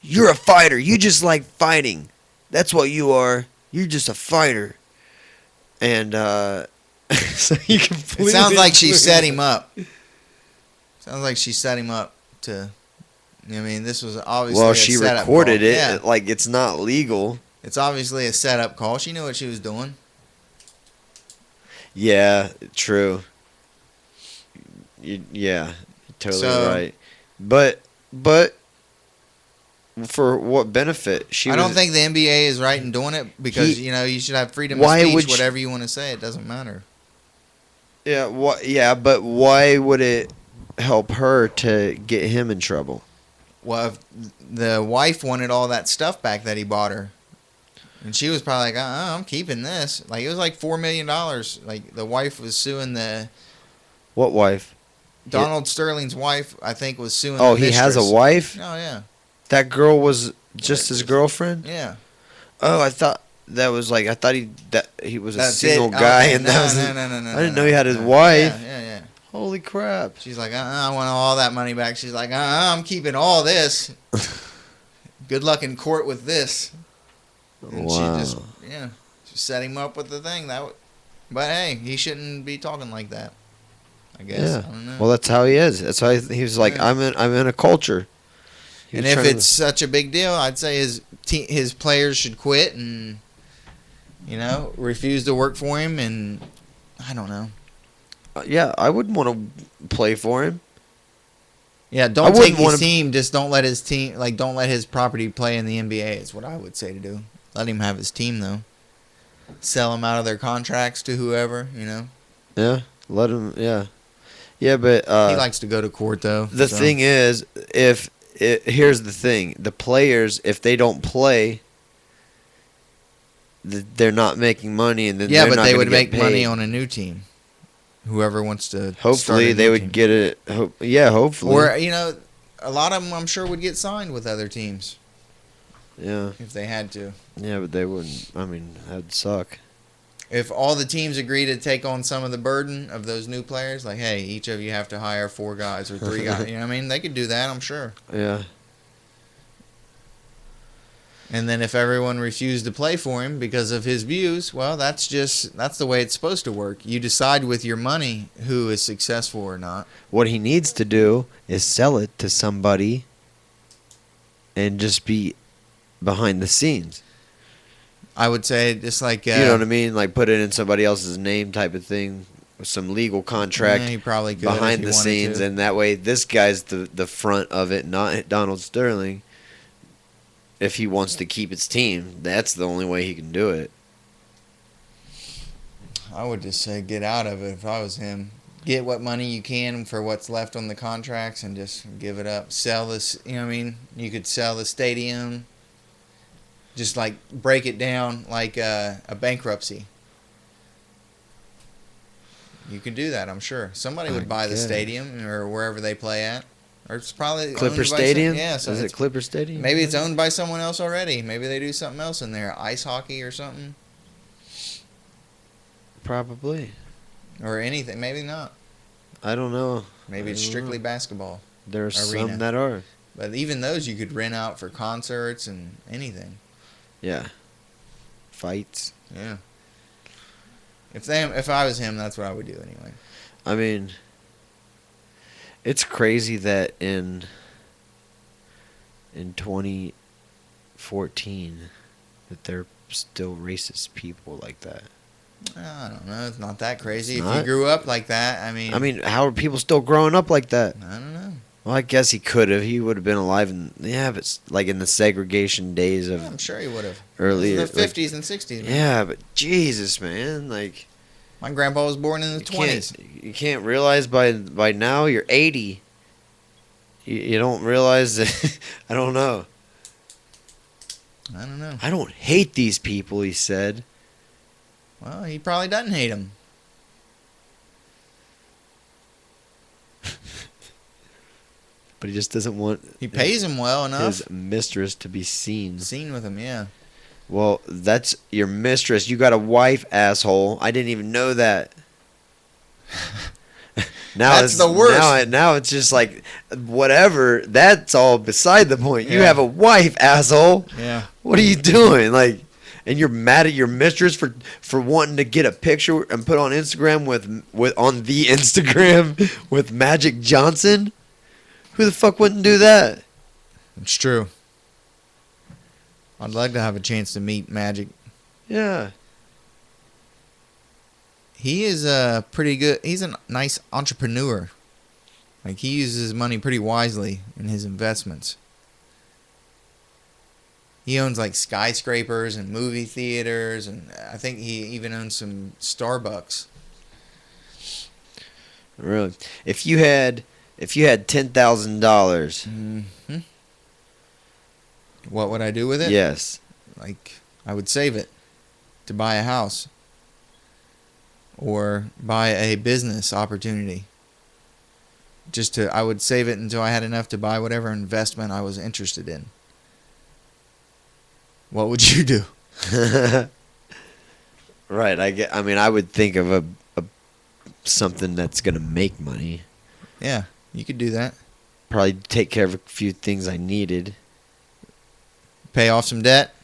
"You're a fighter. You just like fighting. That's what you are. You're just a fighter." And so he completely. It sounds like she set him up. Sounds like she set him up to. This was obviously. Well, a she setup recorded call. it. Yeah. Like it's not legal. It's obviously a setup call. She knew what she was doing. Yeah, true. Yeah, totally right. But for what benefit? I don't think the NBA is right in doing it because you should have freedom of speech. Whatever you want to say, it doesn't matter. Yeah. Yeah, but why would it help her to get him in trouble? Well, if the wife wanted all that stuff back that he bought her. And she was probably like, I'm keeping this. Like, it was like $4 million. Like, the wife was suing the... What wife? Donald Sterling's wife, I think, was suing the mistress. He has a wife? Oh, yeah. That girl was just his girlfriend? Yeah. Oh, I thought that was like... I thought he was a single guy. Okay. And no. I didn't know he had his wife. Yeah. Holy crap. She's like, I want all that money back. She's like, I'm keeping all this. Good luck in court with this. And wow. she just set him up with the thing. But hey, he shouldn't be talking like that. I guess. Yeah. I don't know. Well, that's how he is. That's how he was like, I'm in a culture. And if it's such a big deal, I'd say his players should quit and refuse to work for him. And I don't know. Yeah, I wouldn't want to play for him. Yeah, don't take his team. Just don't let his team, don't let his property play in the NBA is what I would say to do. Let him have his team, though. Sell him out of their contracts to whoever, Yeah, let him, yeah. Yeah, but... he likes to go to court, though. The thing is, here's the thing. The players, if they don't play, they're not making money, and then yeah, they're but not they would make paid. money on a new team. Whoever wants to. Hopefully, they would get it. Yeah, hopefully. Or a lot of them, I'm sure, would get signed with other teams. Yeah. If they had to. Yeah, but they wouldn't. I mean, that'd suck. If all the teams agree to take on some of the burden of those new players, like, hey, each of you have to hire 4 guys or 3 guys. You know what I mean? They could do that, I'm sure. Yeah. And then if everyone refused to play for him because of his views, well, that's the way it's supposed to work. You decide with your money who is successful or not. What he needs to do is sell it to somebody and just be behind the scenes. I would say just like... you know what I mean? Like put it in somebody else's name type of thing. With some legal contract he probably could behind the scenes. And that way this guy's the front of it, not Donald Sterling. If he wants to keep his team, that's the only way he can do it. I would just say get out of it if I was him. Get what money you can for what's left on the contracts and just give it up. Sell this, you know what I mean? You could sell the stadium. Just like break it down like a bankruptcy. You could do that, I'm sure. Somebody would buy the stadium or wherever they play at. Or it's probably Clipper Stadium? Yeah, so is it Clipper Stadium? Maybe it's owned by someone else already. Maybe they do something else in there, ice hockey or something, Probably. or anything. Maybe not. I don't know. Maybe it's strictly basketball. There's arena. some that are. But even those you could rent out for concerts and anything. Yeah. Fights. Yeah. If I was him, that's what I would do anyway. I mean, it's crazy that in 2014 that they're still racist people like that. I don't know. It's not that crazy. If not? you grew up like that, I mean, how are people still growing up like that? I don't know. Well, I guess he could have. He would have been alive but like in the segregation days of I'm sure he would have. earlier. In the 50s and 60s. Man. Yeah, but Jesus, man, like my grandpa was born in the 20s. You can't realize by now you're 80. You don't realize that. I don't know. I don't know. I don't hate these people, he said. Well, he probably doesn't hate them. But he just doesn't want. He pays him well enough. His mistress to be seen. Seen with him, yeah. Well, that's your mistress. You got a wife, asshole. I didn't even know that. Now that's the worst. Now it's just like, whatever. That's all beside the point. You have a wife, asshole. Yeah. What are you doing? Like, and you're mad at your mistress for wanting to get a picture and put on Instagram on the Instagram with Magic Johnson? Who the fuck wouldn't do that? It's true. I'd like to have a chance to meet Magic. Yeah. He is pretty good. He's a nice entrepreneur. Like, he uses his money pretty wisely in his investments. He owns, like, skyscrapers and movie theaters, and I think he even owns some Starbucks. Really? If you had $10,000. Mm-hmm. What would I do with it? Yes. Like, I would save it to buy a house or buy a business opportunity. I would save it until I had enough to buy whatever investment I was interested in. What would you do? Right. I would think of a something that's gonna make money. Yeah, you could do that. Probably take care of a few things I needed. Pay off some debt.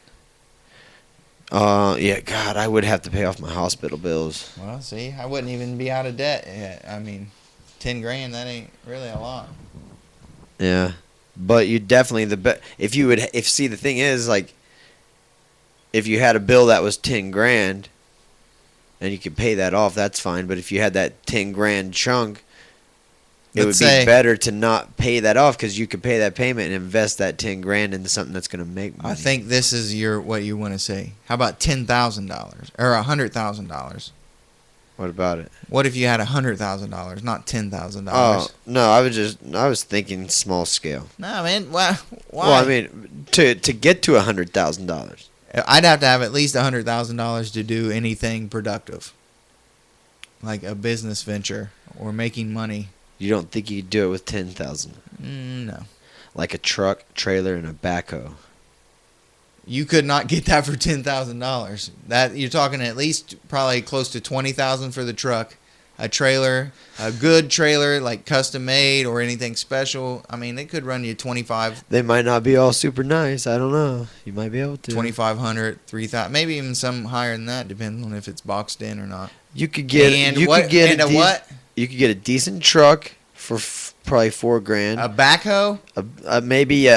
Yeah, God, I would have to pay off my hospital bills. Well, see, I wouldn't even be out of debt yet. I mean, $10,000, that ain't really a lot. Yeah, but you definitely see, the thing is, like, if you had a bill that was $10,000 and you could pay that off, that's fine. But if you had that $10,000 chunk, it would be better to not pay that off because you could pay that payment and invest that $10,000 into something that's going to make money. I think this is what you want to say. How about $10,000 or $100,000? What about it? What if you had $100,000, not $10,000? Oh no, I was thinking small scale. No, man. Why? Well, I mean, to get to $100,000, I'd have to have at least $100,000 to do anything productive, like a business venture or making money. You don't think you could do it with $10,000? No. Like a truck, trailer, and a backhoe. You could not get that for $10,000. That you're talking at least probably close to $20,000 for the truck, a trailer, a good trailer, like custom made or anything special, I mean, it could run you 25. They might not be all super nice. I don't know. You might be able to. 2,500, 3,000, maybe even some higher than that, depending on if it's boxed in or not. You could get You could get a decent truck for probably $4,000. A backhoe? Maybe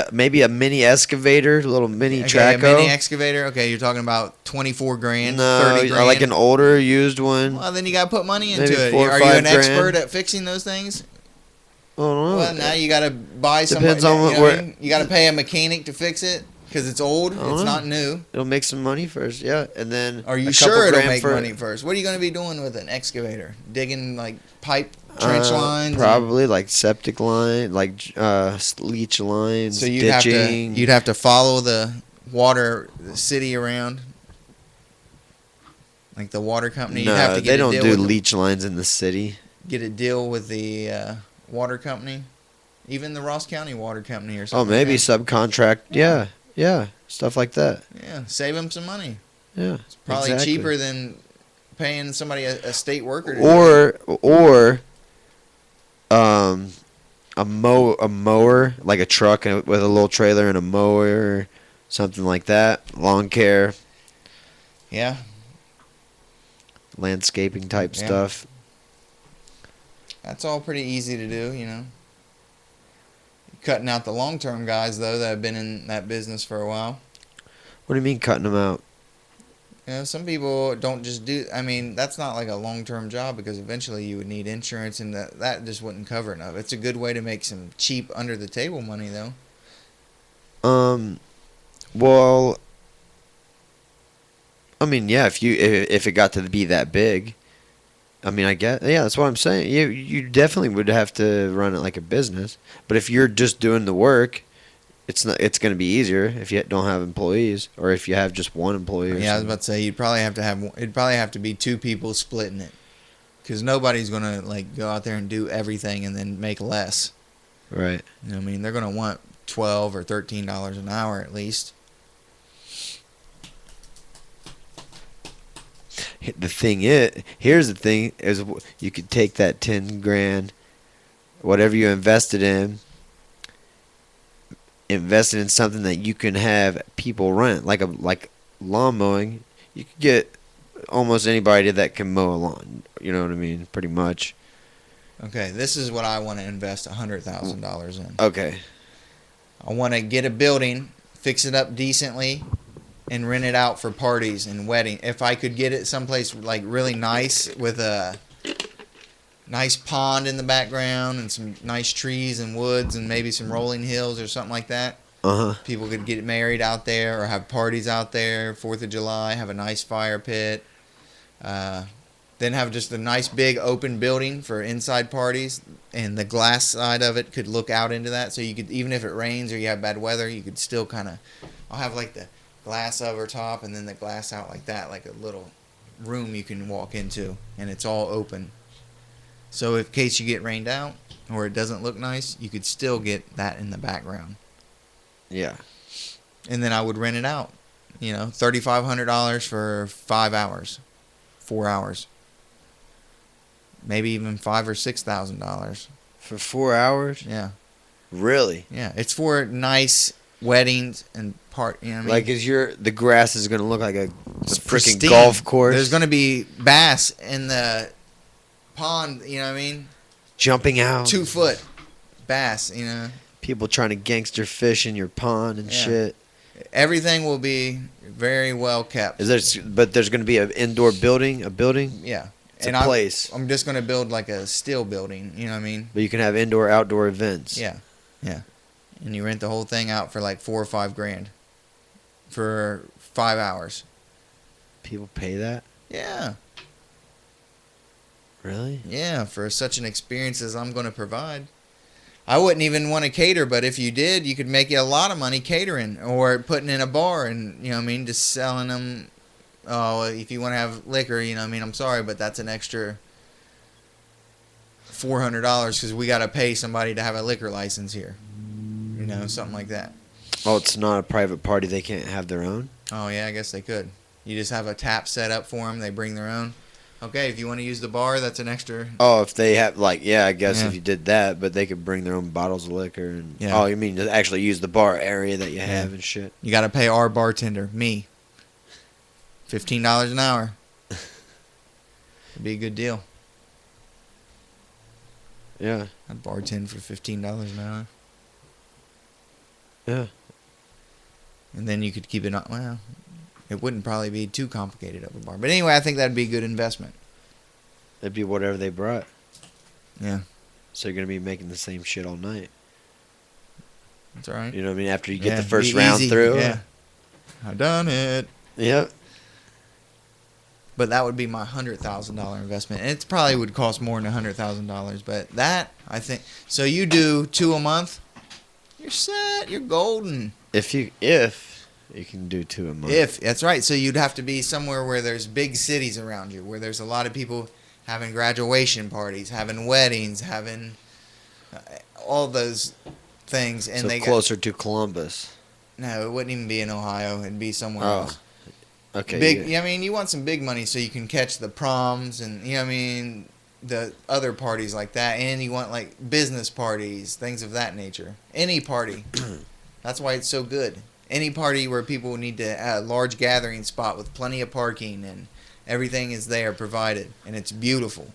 a mini excavator, a little mini Traco. A mini excavator. Okay, you're talking about $24,000, no, $30,000. Like an older used one. Well, then you got to put money into maybe it. $4,000 Are you an expert at fixing those things? I don't know. Well, now you got to buy somebody. Depends on what you got to pay a mechanic to fix it because it's old. It's not new. It'll make some money first, yeah, and then. Are you sure it'll make money first? What are you going to be doing with an excavator? Digging like pipe trench lines? Probably like septic line, like leach lines. So ditching. you'd have to follow the city around. Like the water company. You'd have to get they don't do leach lines in the city. Get a deal with the water company, even the Ross County Water Company or something. Oh, maybe subcontract. Yeah, stuff like that. Yeah, save them some money. Yeah, it's probably cheaper than paying somebody a state worker. Or a mower, like a truck with a little trailer and a mower, something like that. Lawn care. Yeah. Landscaping type stuff. That's all pretty easy to do, you know. Cutting out the long-term guys, though, that have been in that business for a while. What do you mean cutting them out? You know, some people don't just do... I mean, that's not like a long-term job because eventually you would need insurance and that just wouldn't cover enough. It's a good way to make some cheap, under-the-table money, though. Well... I mean, yeah, if it got to be that big... I mean, that's what I'm saying. You definitely would have to run it like a business. But if you're just doing the work, it's going to be easier if you don't have employees or if you have just one employee. Yeah, I was about to say it'd probably have to be two people splitting it, because nobody's gonna like go out there and do everything and then make less. Right. You know what I mean, they're gonna want $12 or $13 an hour at least. Here's the thing is you could take that $10,000, whatever you invested in something that you can have people rent, like lawn mowing. You could get almost anybody that can mow a lawn. You know what I mean? Pretty much. Okay, this is what I want to invest $100,000 in. Okay. I want to get a building, fix it up decently, and rent it out for parties and wedding. If I could get it someplace like really nice with a nice pond in the background and some nice trees and woods and maybe some rolling hills or something like that. People could get married out there or have parties out there, 4th of July, have a nice fire pit. Then have just a nice big open building for inside parties, and the glass side of it could look out into that. So you could, even if it rains or you have bad weather, you could still kind of, I'll have like the glass over top and then the glass out like that, like a little room you can walk into, and it's all open. So in case you get rained out or it doesn't look nice, you could still get that in the background. Yeah. And then I would rent it out, you know, $3,500 for 5 hours, 4 hours, maybe even $5,000 or $6,000 for 4 hours. Yeah. Really? Yeah, it's for nice weddings and you know what I mean? Like the grass is gonna look like a freaking golf course. There's gonna be bass in the pond, you know what I mean? Jumping out. 2 foot bass, you know. People trying to gangster fish in your pond and shit. Everything will be very well kept. But there's gonna be an indoor building, Yeah. It's a place. I'm just gonna build like a steel building, you know what I mean? But you can have indoor, outdoor events. Yeah. And you rent the whole thing out for like $4,000 or $5,000 for 5 hours. People pay that? Yeah. Really? Yeah, for such an experience as I'm going to provide. I wouldn't even want to cater, but if you did, you could make a lot of money catering or putting in a bar and, you know what I mean, just selling them. Oh, if you want to have liquor, you know what I mean, I'm sorry, but that's an extra $400 because we got to pay somebody to have a liquor license here. You know, something like that. Oh, it's not a private party. They can't have their own? Oh, yeah, I guess they could. You just have a tap set up for them. They bring their own. Okay, if you want to use the bar, that's an extra. Oh, if they have I guess Yeah. if you did that, but they could bring their own bottles of liquor and. Yeah. Oh, you mean to actually use the bar area that you have and shit? You got to pay our bartender, me, $15 an hour. It'd be a good deal. Yeah. I'd bartend for $15 an hour. Yeah. And then you could keep it on. Well, it wouldn't probably be too complicated of a bar. But anyway, I think that'd be a good investment. It'd be whatever they brought. Yeah. So you're gonna be making the same shit all night. That's all right. You know what I mean? After you get Yeah, the first be round easy. through. Yeah. I done it. Yep. But that would be my $100,000 investment. And it probably would cost more than $100,000. But that, I think. So you do 2 a month? You're set. You're golden. If you can do 2 a month. If that's right. So you'd have to be somewhere where there's big cities around you, where there's a lot of people having graduation parties, having weddings, having all those things. And so they closer to Columbus. No, it wouldn't even be in Ohio. It'd be somewhere else. Okay. Big. Yeah. I mean, you want some big money so you can catch the proms and you know what I mean, the other parties like that, and you want like business parties, things of that nature. Any party. That's why it's so good. Any party where people need to a large gathering spot with plenty of parking and everything is there provided, and it's beautiful.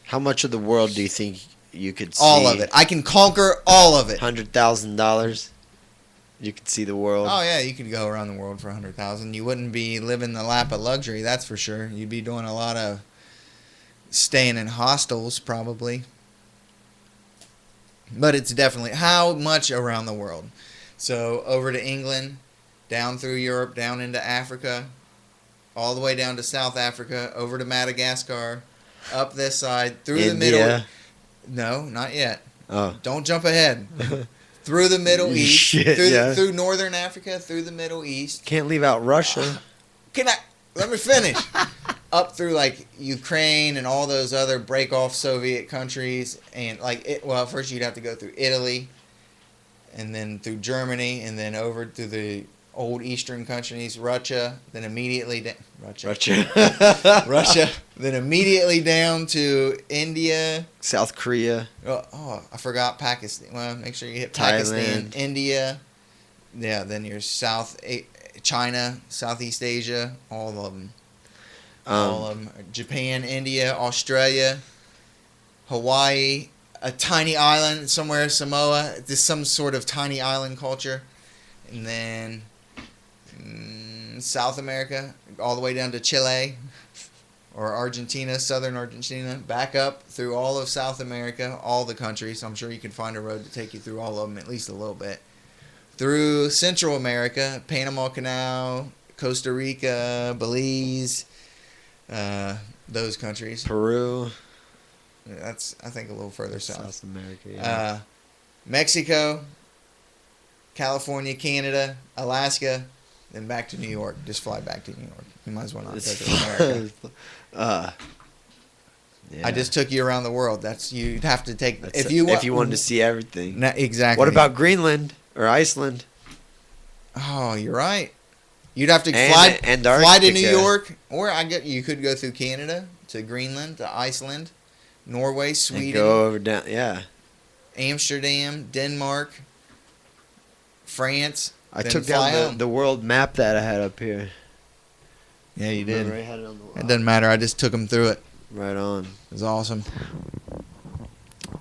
How much of the world do you think you could see? All of it. I can conquer all of it. $100,000. You could see the world. Oh yeah, you could go around the world for $100,000. You wouldn't be living the lap of luxury, that's for sure. You'd be doing a lot of staying in hostels, probably. But it's definitely how much around the world. So over to England, down through Europe, down into Africa, all the way down to South Africa, over to Madagascar, up this side, through the middle. India. No, not yet. Oh. Don't jump ahead. Through the Middle East, Shit, through Northern Africa, through the Middle East. Can't leave out Russia. Let me finish. Up through like Ukraine and all those other break off Soviet countries, and first you'd have to go through Italy, and then through Germany, and then over to the old Eastern countries, Russia, then immediately Russia, then immediately down to India, South Korea. Oh, I forgot Pakistan. Well, make sure you hit Pakistan, Thailand. India. Yeah, then your China, Southeast Asia, all of them. All of them. Japan, India, Australia, Hawaii, a tiny island somewhere, Samoa. Just some sort of tiny island culture. And then South America, all the way down to Chile or Argentina, southern Argentina, back up through all of South America, all the countries. I'm sure you can find a road to take you through all of them, at least a little bit. Through Central America, Panama Canal, Costa Rica, Belize, those countries. Peru. That's, I think, a little further south. South America, yeah. Mexico, California, Canada, Alaska, then back to New York. Just fly back to New York. You might as well not go to America. Yeah. I just took you around the world. You'd have to take if you wanted to see everything. Exactly. What about Greenland or Iceland? Oh, you're right. You'd have to And fly to New Antarctica. York, or you could go through Canada to Greenland to Iceland, Norway, And Sweden, go over down, yeah. Amsterdam, Denmark, France. I then took fly down home. the world map that I had up here. Yeah, you did. Remember I had it on the wall? It doesn't matter. I just took them through it. Right on. It was awesome.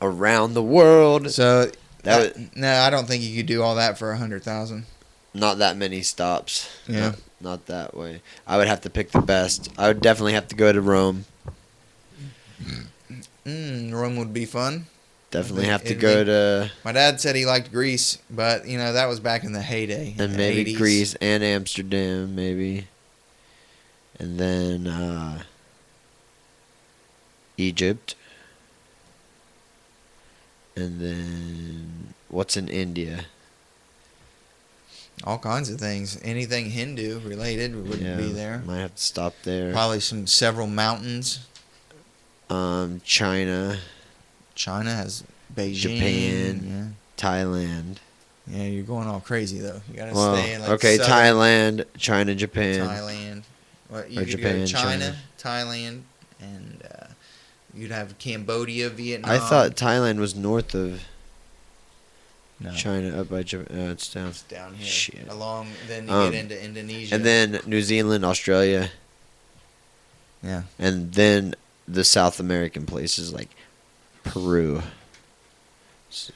Around the world. So That no, I don't think you could do all that for 100,000. Not that many stops. Yeah. Not that way. I would have to pick the best. I would definitely have to go to Rome. Rome would be fun. Definitely have to go to... My dad said he liked Greece, but that was back in the heyday. And the maybe 80s. Greece and Amsterdam, maybe. And then Egypt. And then what's in India? All kinds of things. Anything Hindu related would be there. Might have to stop there. Probably several mountains. China. China has Beijing. Japan. Thailand. Yeah, you're going all crazy though. You gotta Well, stay in okay, southern Thailand, China, Japan. Thailand. You Or could Japan, go to China, China. Thailand, and you'd have Cambodia, Vietnam. I thought Thailand was north of no. China, up by Japan. It's down. It's down here. Shit. Then you get into Indonesia. And then New Zealand, Australia. Yeah. And then the South American places like Peru.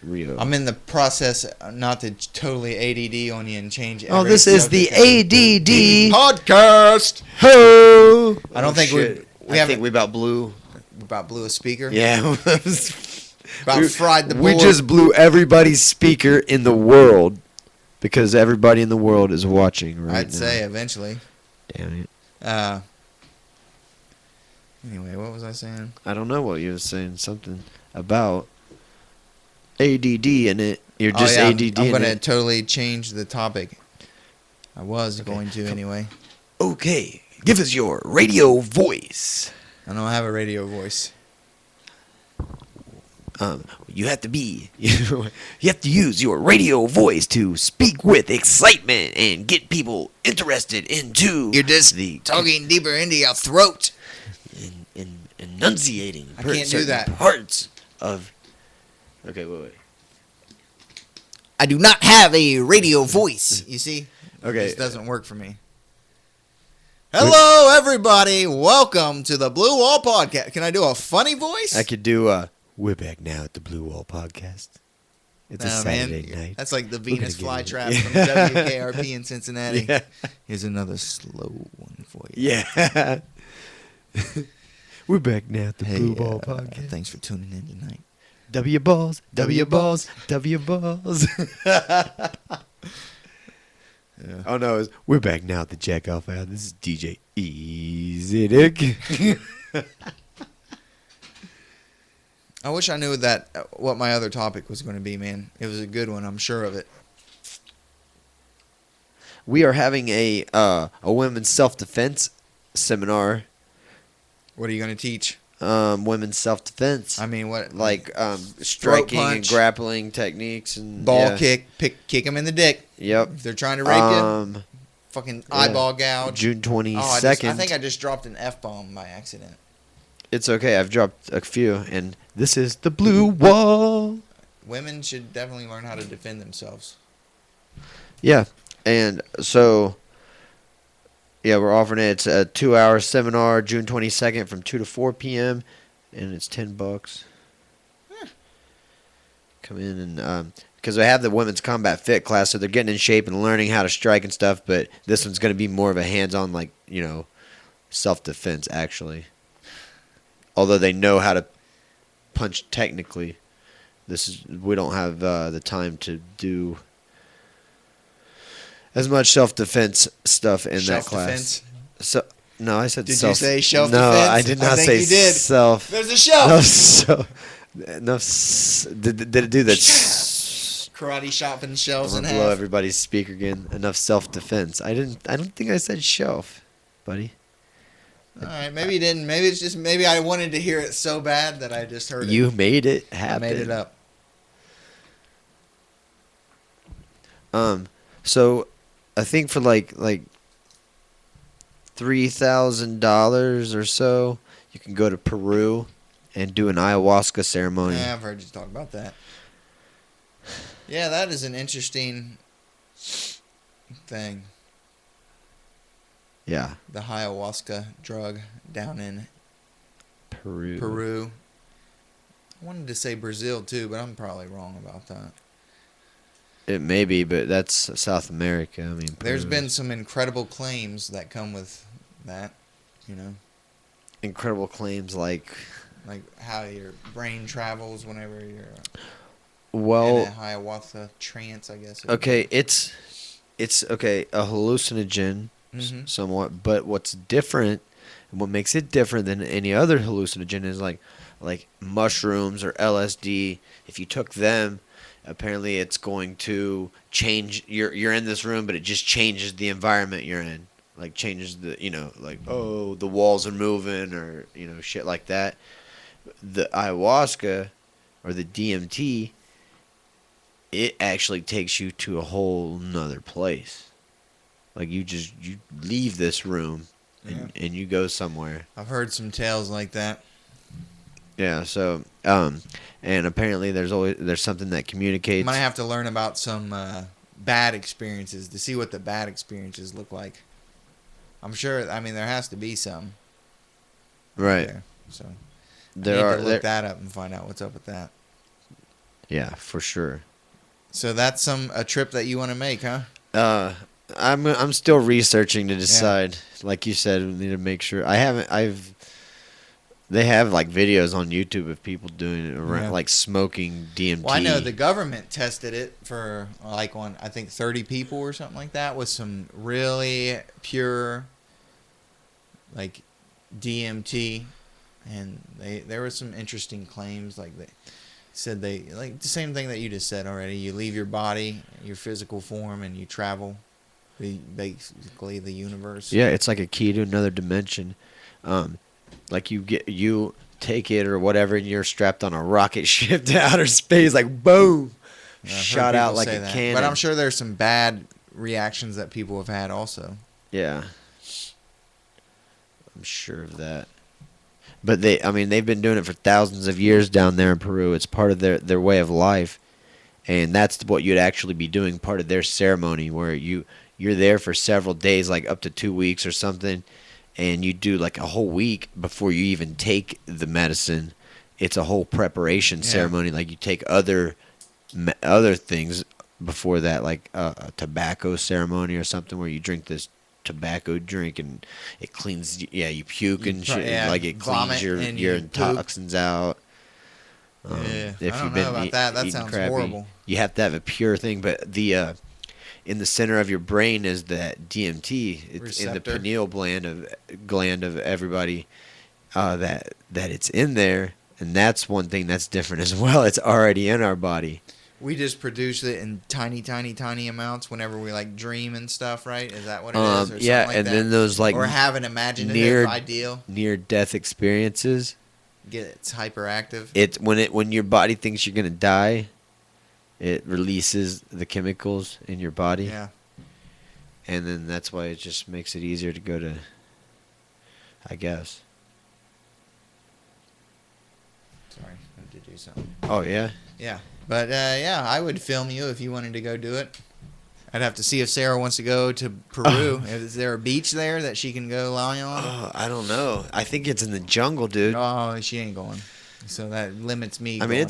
Rio. I'm in the process, not to totally ADD on you and change. Oh, this is the ADD podcast. Ho! I don't think we I think we about blew a speaker. Yeah. About fried the board. We just blew everybody's speaker in the world because everybody in the world is watching right now. I'd say eventually. Damn it. Anyway, what was I saying? I don't know what you were saying. Something about ADD in it. You're just ADD. I'm going to totally change the topic. I was going to anyway. Okay. Give us your radio voice. I don't have a radio voice. You have to use your radio voice to speak with excitement and get people interested into. You're just talking deeper into your throat. In enunciating. I can't do that. Parts of. Okay, wait. I do not have a radio voice. You see? Okay. This doesn't work for me. Hello, everybody. Welcome to the Blue Wall Podcast. Can I do a funny voice? I could do We're back now at the Blue Wall Podcast. It's a Saturday night. That's like the Venus flytrap from WKRP in Cincinnati. Yeah. Here's another slow one for you. Yeah. We're back now at the Blue Ball Podcast. Thanks for tuning in tonight. W balls, W balls, W balls. Yeah. Oh no, we're back now at the Jack Off Hour. This is DJ Easy Dick. I wish I knew what my other topic was going to be, man. It was a good one, I'm sure of it. We are having a women's self-defense seminar. What are you going to teach? Women's self-defense. I mean, what? Like striking and grappling techniques and ball kick, kick them in the dick. Yep. If they're trying to rape you, fucking eyeball gouge. June 22nd. I think I just dropped an F-bomb by accident. It's okay. I've dropped a few, and this is the Blue Wall. Women should definitely learn how to defend themselves. Yeah, and so, yeah, we're offering it. It's a 2-hour seminar, June 22nd from 2 to 4 p.m., and it's $10. Come in and because I have the women's combat fit class, so they're getting in shape and learning how to strike and stuff. But this one's going to be more of a hands-on, like self-defense actually. Although they know how to punch technically, we don't have the time to do as much self-defense stuff in that class. So no, I said Did self. you say self-defense? No, I did not say you did. self. There's a shelf. Did it do that? Karate chopping shelves I'm in gonna blow half. everybody's speaker again. Enough self-defense. I don't think I said shelf, buddy. All right, maybe you didn't. Maybe it's just I wanted to hear it so bad that I just heard it. You made it happen. I made it up. So I think for like $3,000 or so, you can go to Peru and do an ayahuasca ceremony. Yeah, I've heard you talk about that. Yeah, that is an interesting thing. Yeah. The ayahuasca drug down in Peru. I wanted to say Brazil too, but I'm probably wrong about that. It may be, but that's South America. I mean, there's been some incredible claims that come with that, Incredible claims like how your brain travels whenever you're in a ayahuasca trance, I guess. Okay, it's okay, a hallucinogen somewhat, but what's different and what makes it different than any other hallucinogen is like mushrooms or LSD. If you took them, apparently it's going to change. You're in this room, but it just changes the environment you're in. Like changes the the walls are moving or shit like that. The ayahuasca or the DMT, it actually takes you to a whole nother place. Like you leave this room and you go somewhere. I've heard some tales like that. Yeah. So and apparently there's something that communicates. I'm gonna have to learn about some bad experiences to see what the bad experiences look like. I'm sure. I mean, there has to be some. Right. There. So There I are need to look that up and find out what's up with that. Yeah, for sure. So that's a trip that you want to make, huh? I'm still researching to decide. Like you said, we need to make sure. They have like videos on YouTube of people doing it around, like smoking DMT. Well, I know the government tested it for like on I think 30 people or something like that with some really pure like DMT, and there was some interesting claims. Like they said they like the same thing that you just said already. You leave your body, your physical form, and you travel basically the universe. Yeah, it's like a key to another dimension. Like you take it or whatever, and you're strapped on a rocket ship to outer space, like boom, shot out like a cannon. But I'm sure there's some bad reactions that people have had also. Yeah, I'm sure of that. But they've been doing it for thousands of years down there in Peru. It's part of their way of life, and that's what you'd actually be doing, part of their ceremony, where you're there for several days, like up to 2 weeks or something. And you do like a whole week before you even take the medicine. It's a whole preparation ceremony. Like you take other things before that, like a tobacco ceremony or something, where you drink this tobacco drink and it cleans. Yeah, you puke and shit. Like it cleans your toxins out. If I don't know about that. That sounds horrible. You have to have a pure thing, but in the center of your brain is that DMT. It's in the pineal gland of everybody that it's in there, and that's one thing that's different as well. It's already in our body. We just produce it in tiny, tiny, tiny amounts whenever we like dream and stuff, right? Is that what it is? Or yeah, like and that? then those like or have an imaginative ideal near-death experiences. It's hyperactive. It's when your body thinks you're gonna die. It releases the chemicals in your body. Yeah. And then that's why it just makes it easier to go to, I guess. Sorry, I had to do something. Oh, yeah? Yeah. But, yeah, I would film you if you wanted to go do it. I'd have to see if Sarah wants to go to Peru. Is there a beach there that she can go lie on? Oh, I don't know. I think it's in the jungle, dude. Oh, she ain't going. So that limits me. I mean,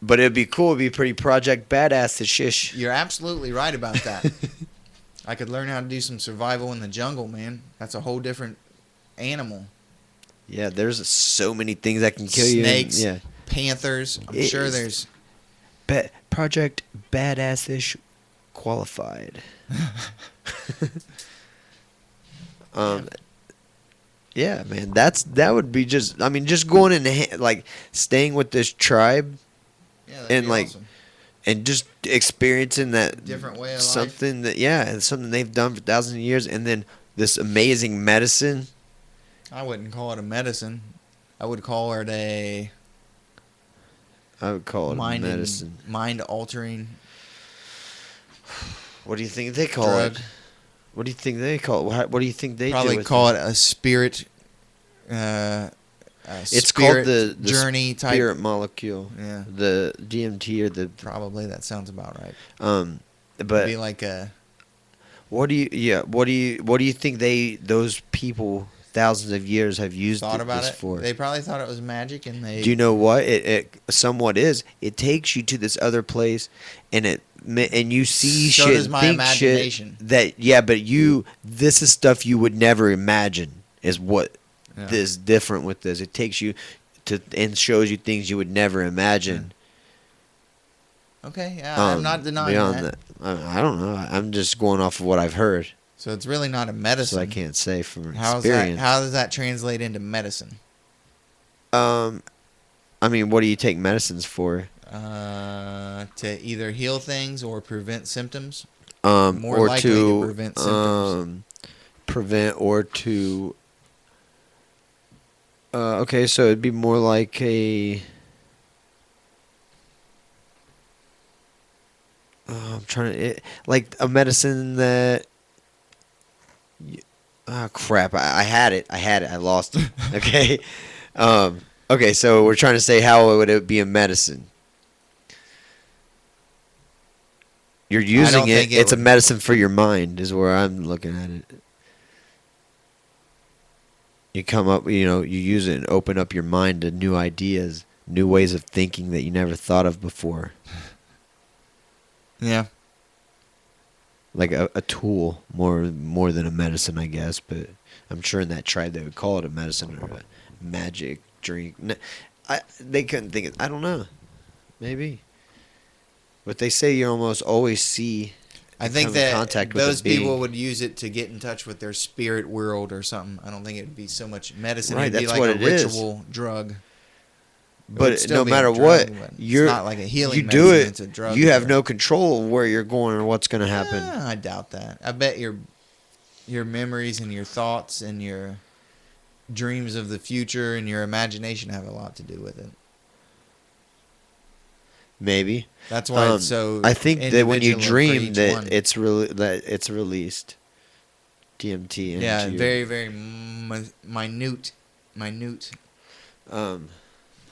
but it'd be cool. It'd be pretty Project Badass to shish. You're absolutely right about that. I could learn how to do some survival in the jungle, man. That's a whole different animal. Yeah, there's so many things that can kill you. Snakes, panthers. I'm sure there's... Project Badass-ish qualified. Yeah, man, that would be just. I mean, just going in like staying with this tribe, and like, awesome. And just experiencing that different way of something life. It's something they've done for thousands of years, and then this amazing medicine. I wouldn't call it a medicine. I would call it a. I would call it a medicine. Mind altering. What do you think they call it? What do you think they call it? What do you think they probably call it a spirit? It's called the journey type spirit molecule. Yeah, the DMT or the probably that sounds about right. But it'd be like a. What do you think those people thousands of years have used this for? They probably thought it was magic, and they. Do you know what it somewhat is? It takes you to this other place, and you see so shit, does my think imagination. Shit but this is stuff you would never imagine. Is what is different with this? It takes you to and shows you things you would never imagine. Okay, yeah, I'm not denying that. I don't know. I'm just going off of what I've heard. So it's really not a medicine. So I can't say from experience. How does that translate into medicine? I mean, what do you take medicines for? To either heal things or prevent symptoms. More or likely to prevent symptoms. Prevent or to. Okay, so it'd be more like a. I'm trying to like a medicine that. Oh crap! I had it. I lost it. Okay. Okay. So we're trying to say how would it be a medicine? You're using it. It's a medicine for your mind, is where I'm looking at it. You come up, you use it and open up your mind to new ideas, new ways of thinking that you never thought of before. Yeah. Like a tool, more than a medicine, I guess. But I'm sure in that tribe they would call it a medicine or a magic drink. They couldn't think. I don't know. Maybe. But they say you almost always see. I think that those people would use it to get in touch with their spirit world or something. I don't think it would be so much medicine. Right, it'd be that's like what a ritual drug. But no matter what, it's not like a healing you medicine, do it. It's a drug. You have no control of where you're going or what's going to happen. I doubt that. I bet your memories and your thoughts and your dreams of the future and your imagination have a lot to do with it. Maybe. That's why it's so. I think that when you dream that it's released. DMT. Into yeah, very very minute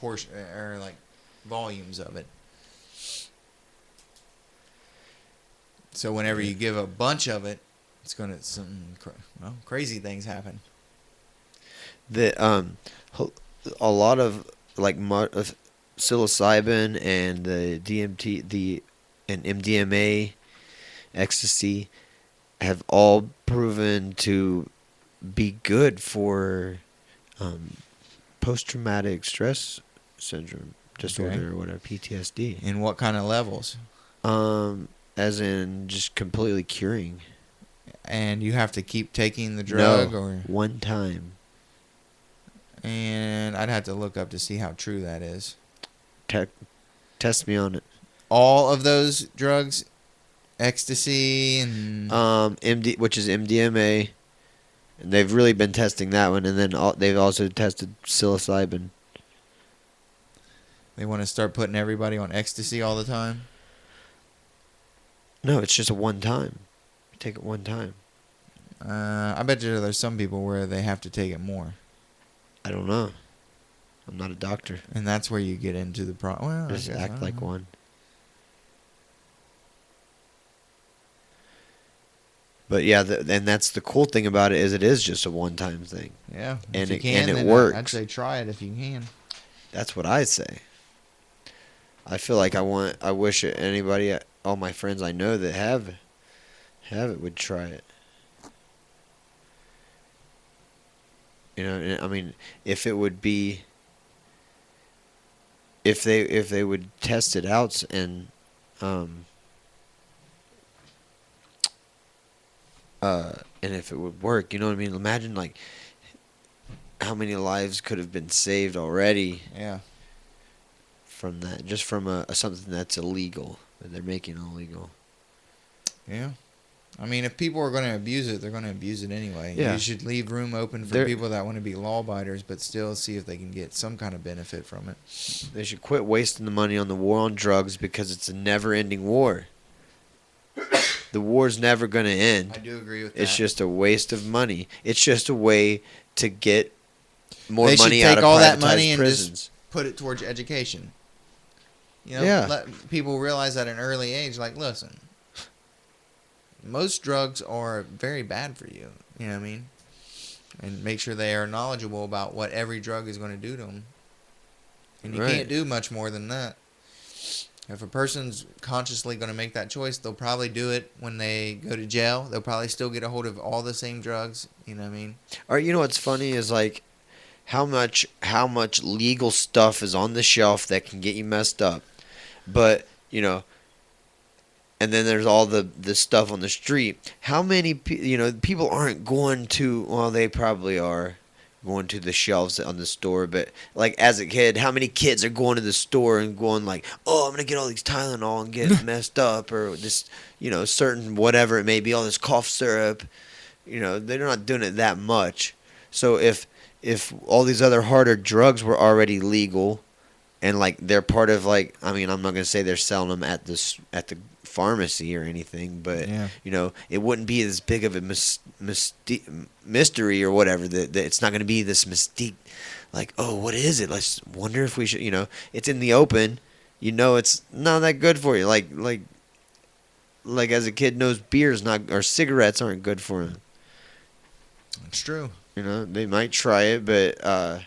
portion or like volumes of it. So whenever you give a bunch of it, it's gonna crazy things happen. A lot of like psilocybin and the DMT, and MDMA, ecstasy, have all proven to be good for post-traumatic stress syndrome disorder or whatever, PTSD. In what kind of levels? As in just completely curing. And you have to keep taking the drug, no, or one time. And I'd have to look up to see how true that is. Test me on it. All of those drugs, ecstasy and which is MDMA, and they've really been testing that one, and then they've also tested psilocybin. They want to start putting everybody on ecstasy all the time? No, it's just a one time. You take it one time. I bet you there's some people where they have to take it more. I don't know. I'm not a doctor. And that's where you get into the problem. Well, just act like one. But yeah, and that's the cool thing about it, is it is just a one-time thing. Yeah, and it works. I'd say try it if you can. That's what I say. I feel like I wish anybody, all my friends I know that have it, would try it. I mean, if it would be, if they would test it out and if it would work, you know what I mean? Imagine like how many lives could have been saved already. Yeah. From that, just from something that's illegal that they're making illegal. Yeah. I mean, if people are going to abuse it, they're going to abuse it anyway. Yeah. You should leave room open for people that want to be law-abiders, but still see if they can get some kind of benefit from it. They should quit wasting the money on the war on drugs, because it's a never-ending war. The war's never going to end. I do agree with that. It's just a waste of money. It's just a way to get more money out of privatized prisons. They should take all that money and just put it towards education. Let people realize at an early age, like, listen, most drugs are very bad for you. You know what I mean? And make sure they are knowledgeable about what every drug is going to do to them. And you can't do much more than that. If a person's consciously going to make that choice, they'll probably do it when they go to jail. They'll probably still get a hold of all the same drugs. You know what I mean? Or you know what's funny is like how much legal stuff is on the shelf that can get you messed up. But, and then there's all the stuff on the street. How many, people aren't going to, well, they probably are going to the shelves on the store. But, like, as a kid, how many kids are going to the store and going like, oh, I'm going to get all these Tylenol and get messed up, or this, certain whatever it may be, all this cough syrup. They're not doing it that much. So if all these other harder drugs were already legal, and like they're part of like I mean I'm not gonna say they're selling them at the pharmacy or anything, but Yeah. you know it wouldn't be as big of a mystery or whatever that it's not gonna be this mystique like oh what is it? Let's wonder if we should it's in the open, it's not that good for you like as a kid knows beer's not or cigarettes aren't good for him. It's true. They might try it, but and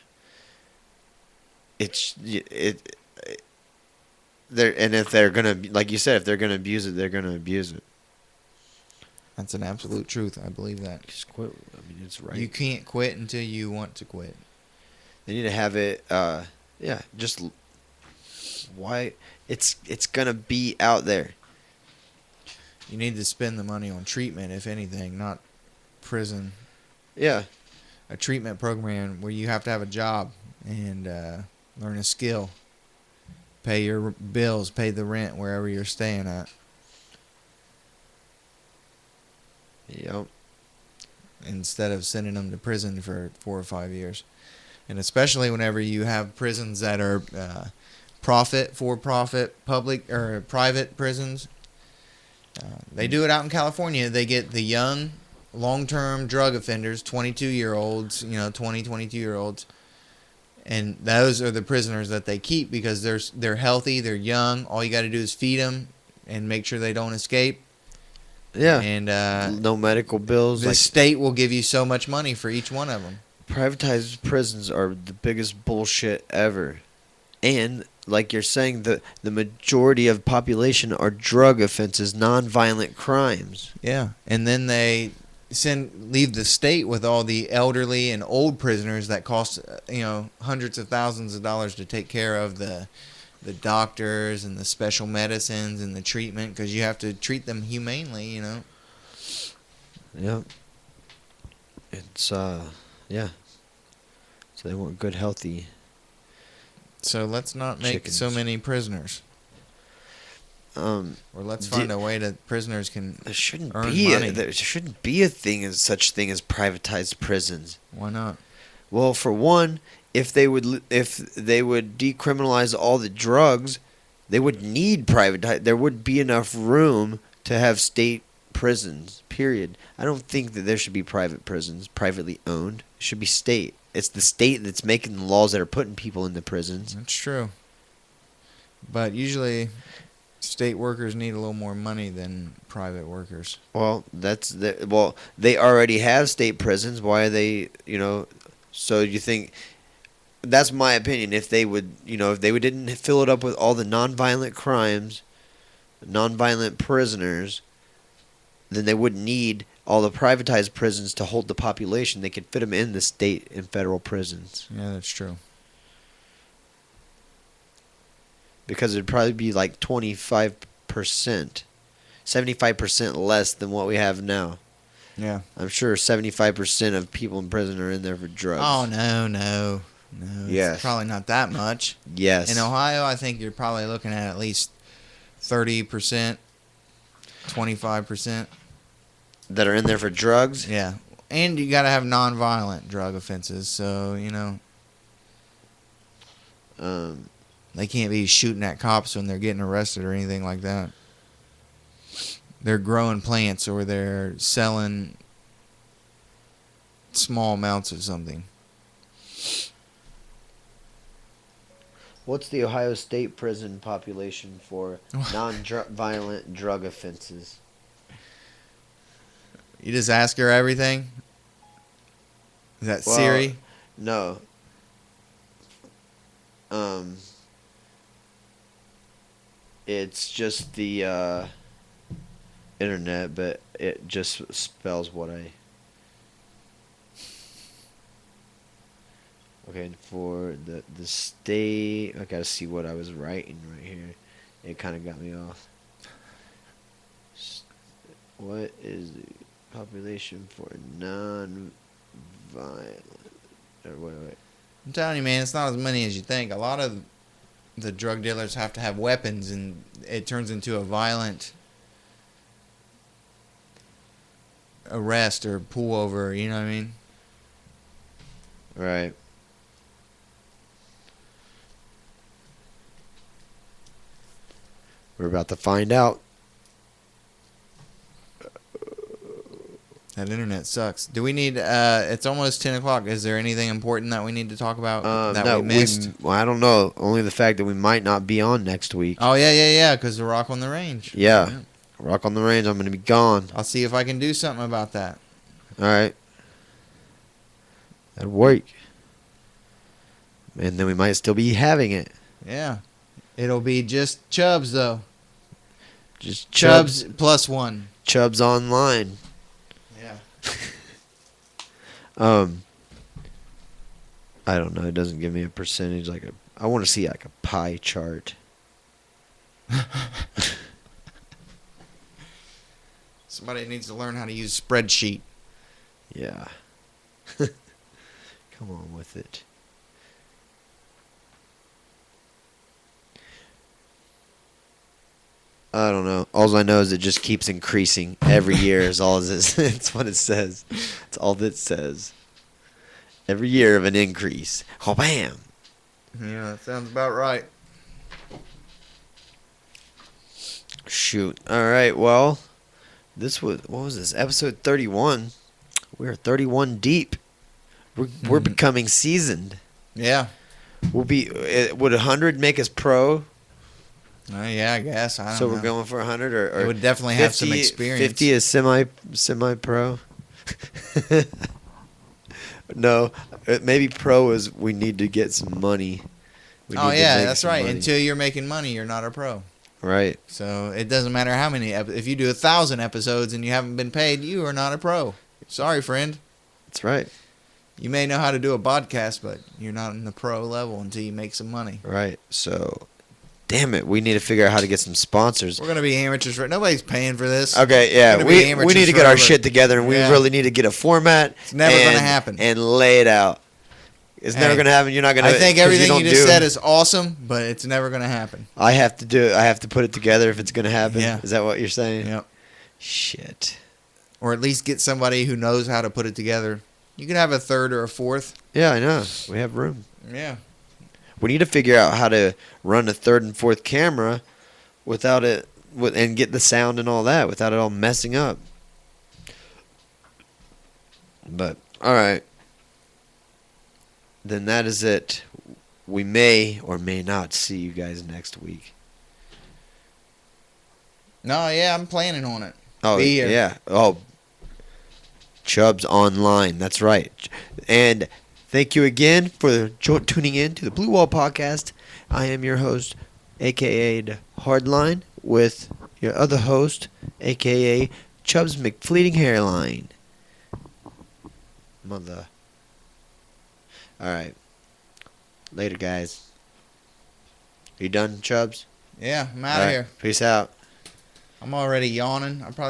if they're gonna like you said, if they're gonna abuse it, they're gonna abuse it. That's an absolute truth. I believe that. Just quit. I mean, it's right. You can't quit until you want to quit. They need to have it. Just why it's gonna be out there. You need to spend the money on treatment, if anything, not prison. Yeah. A treatment program where you have to have a job and learn a skill, pay your bills, pay the rent wherever you're staying at. Yep. Instead of sending them to prison for 4 or 5 years. And especially whenever you have prisons that are for-profit, public or private prisons. They do it out in California. They get the young, long-term drug offenders, 22-year-olds, 22-year-olds. And those are the prisoners that they keep because they're healthy, they're young. All you got to do is feed them and make sure they don't escape. Yeah. And no medical bills. The state will give you so much money for each one of them. Privatized prisons are the biggest bullshit ever. And like you're saying, the majority of population are drug offenses, non-violent crimes. Yeah. And then they leave the state with all the elderly and old prisoners that cost hundreds of thousands of dollars to take care of the doctors and the special medicines and the treatment because you have to treat them humanely. Yep. It's yeah. So they want good, healthy. So let's not make chickens. So many prisoners. Or let's find a way that prisoners can there shouldn't earn be money. There shouldn't be such thing as privatized prisons. Why not? Well, for one, if they would decriminalize all the drugs, they would need privatized. There would be enough room to have state prisons. Period. I don't think that there should be private prisons, privately owned. It should be state. It's the state that's making the laws that are putting people in the prisons. That's true. But usually, state workers need a little more money than private workers. Well, they already have state prisons. Why are they? So you think? That's my opinion. If they would, didn't fill it up with all the nonviolent crimes, nonviolent prisoners, then they wouldn't need all the privatized prisons to hold the population. They could fit them in the state and federal prisons. Yeah, that's true. Because it'd probably be like 25%, 75% less than what we have now. Yeah. I'm sure 75% of people in prison are in there for drugs. Oh, no. Yes. It's probably not that much. Yes. In Ohio, I think you're probably looking at least 30%, 25%. That are in there for drugs? Yeah. And you got to have nonviolent drug offenses, so, they can't be shooting at cops when they're getting arrested or anything like that. They're growing plants or they're selling small amounts of something. What's the Ohio State prison population for non-violent drug offenses? You just ask her everything? Is that Siri? No. It's just the internet, but it just spells what I... Okay, for the state... I gotta see what I was writing right here. It kind of got me off. What is the population for non-violent... Wait. I'm telling you, man, it's not as many as you think. A lot of the drug dealers have to have weapons, and it turns into a violent arrest or pull over, you know what I mean? Right. We're about to find out. That internet sucks. Do we need? It's almost 10 o'clock. Is there anything important that we need to talk about that we missed? Well, I don't know. Only the fact that we might not be on next week. Oh yeah. Because the Rock on the Range. Yeah. Rock on the Range. I'm going to be gone. I'll see if I can do something about that. All right. That'll work. And then we might still be having it. Yeah. It'll be just Chubbs though. Just Chubbs plus one. Chubbs online. Yeah. I don't know. It doesn't give me a percentage. I want to see like a pie chart. Somebody needs to learn how to use spreadsheet. Yeah. Come on with it. I don't know. All I know is it just keeps increasing every year. Is all it's what it says. It's all that it says. Every year of an increase. Oh, bam. Yeah, that sounds about right. Shoot. All right. Well, what was this? Episode 31. We're 31 deep. We're becoming seasoned. Yeah. Would 100 make us pro? Yeah, I guess. I don't know. So we're going for 100 or it would definitely 50, have some experience. 50 is semi pro. No, maybe pro is we need to get some money. That's right. Money. Until you're making money, you're not a pro. Right. So it doesn't matter how many. If you do 1,000 episodes and you haven't been paid, you are not a pro. Sorry, friend. That's right. You may know how to do a podcast, but you're not in the pro level until you make some money. Right. So, damn it, we need to figure out how to get some sponsors. We're gonna be amateurs. Nobody's paying for this. Okay, yeah, we need to get our shit together, and we really need to get a format. It's never gonna happen. And lay it out. It's never gonna happen. You're not gonna. I think everything you just said is awesome, but it's never gonna happen. I have to do it. I have to put it together if it's gonna happen. Yeah. Is that what you're saying? Yep. Shit. Or at least get somebody who knows how to put it together. You can have a third or a fourth. Yeah, I know. We have room. Yeah. We need to figure out how to run a third and fourth camera without it, and get the sound and all that without it all messing up. But, all right. Then that is it. We may or may not see you guys next week. No, yeah, I'm planning on it. Oh, yeah. Oh, Chubbs online. That's right. And thank you again for tuning in to the Blue Wall Podcast. I am your host, a.k.a. The Hardline, with your other host, a.k.a. Chubbs McFleeting Hairline. Mother. All right. Later, guys. You done, Chubbs? Yeah, I'm out of here. Peace out. I'm already yawning. I probably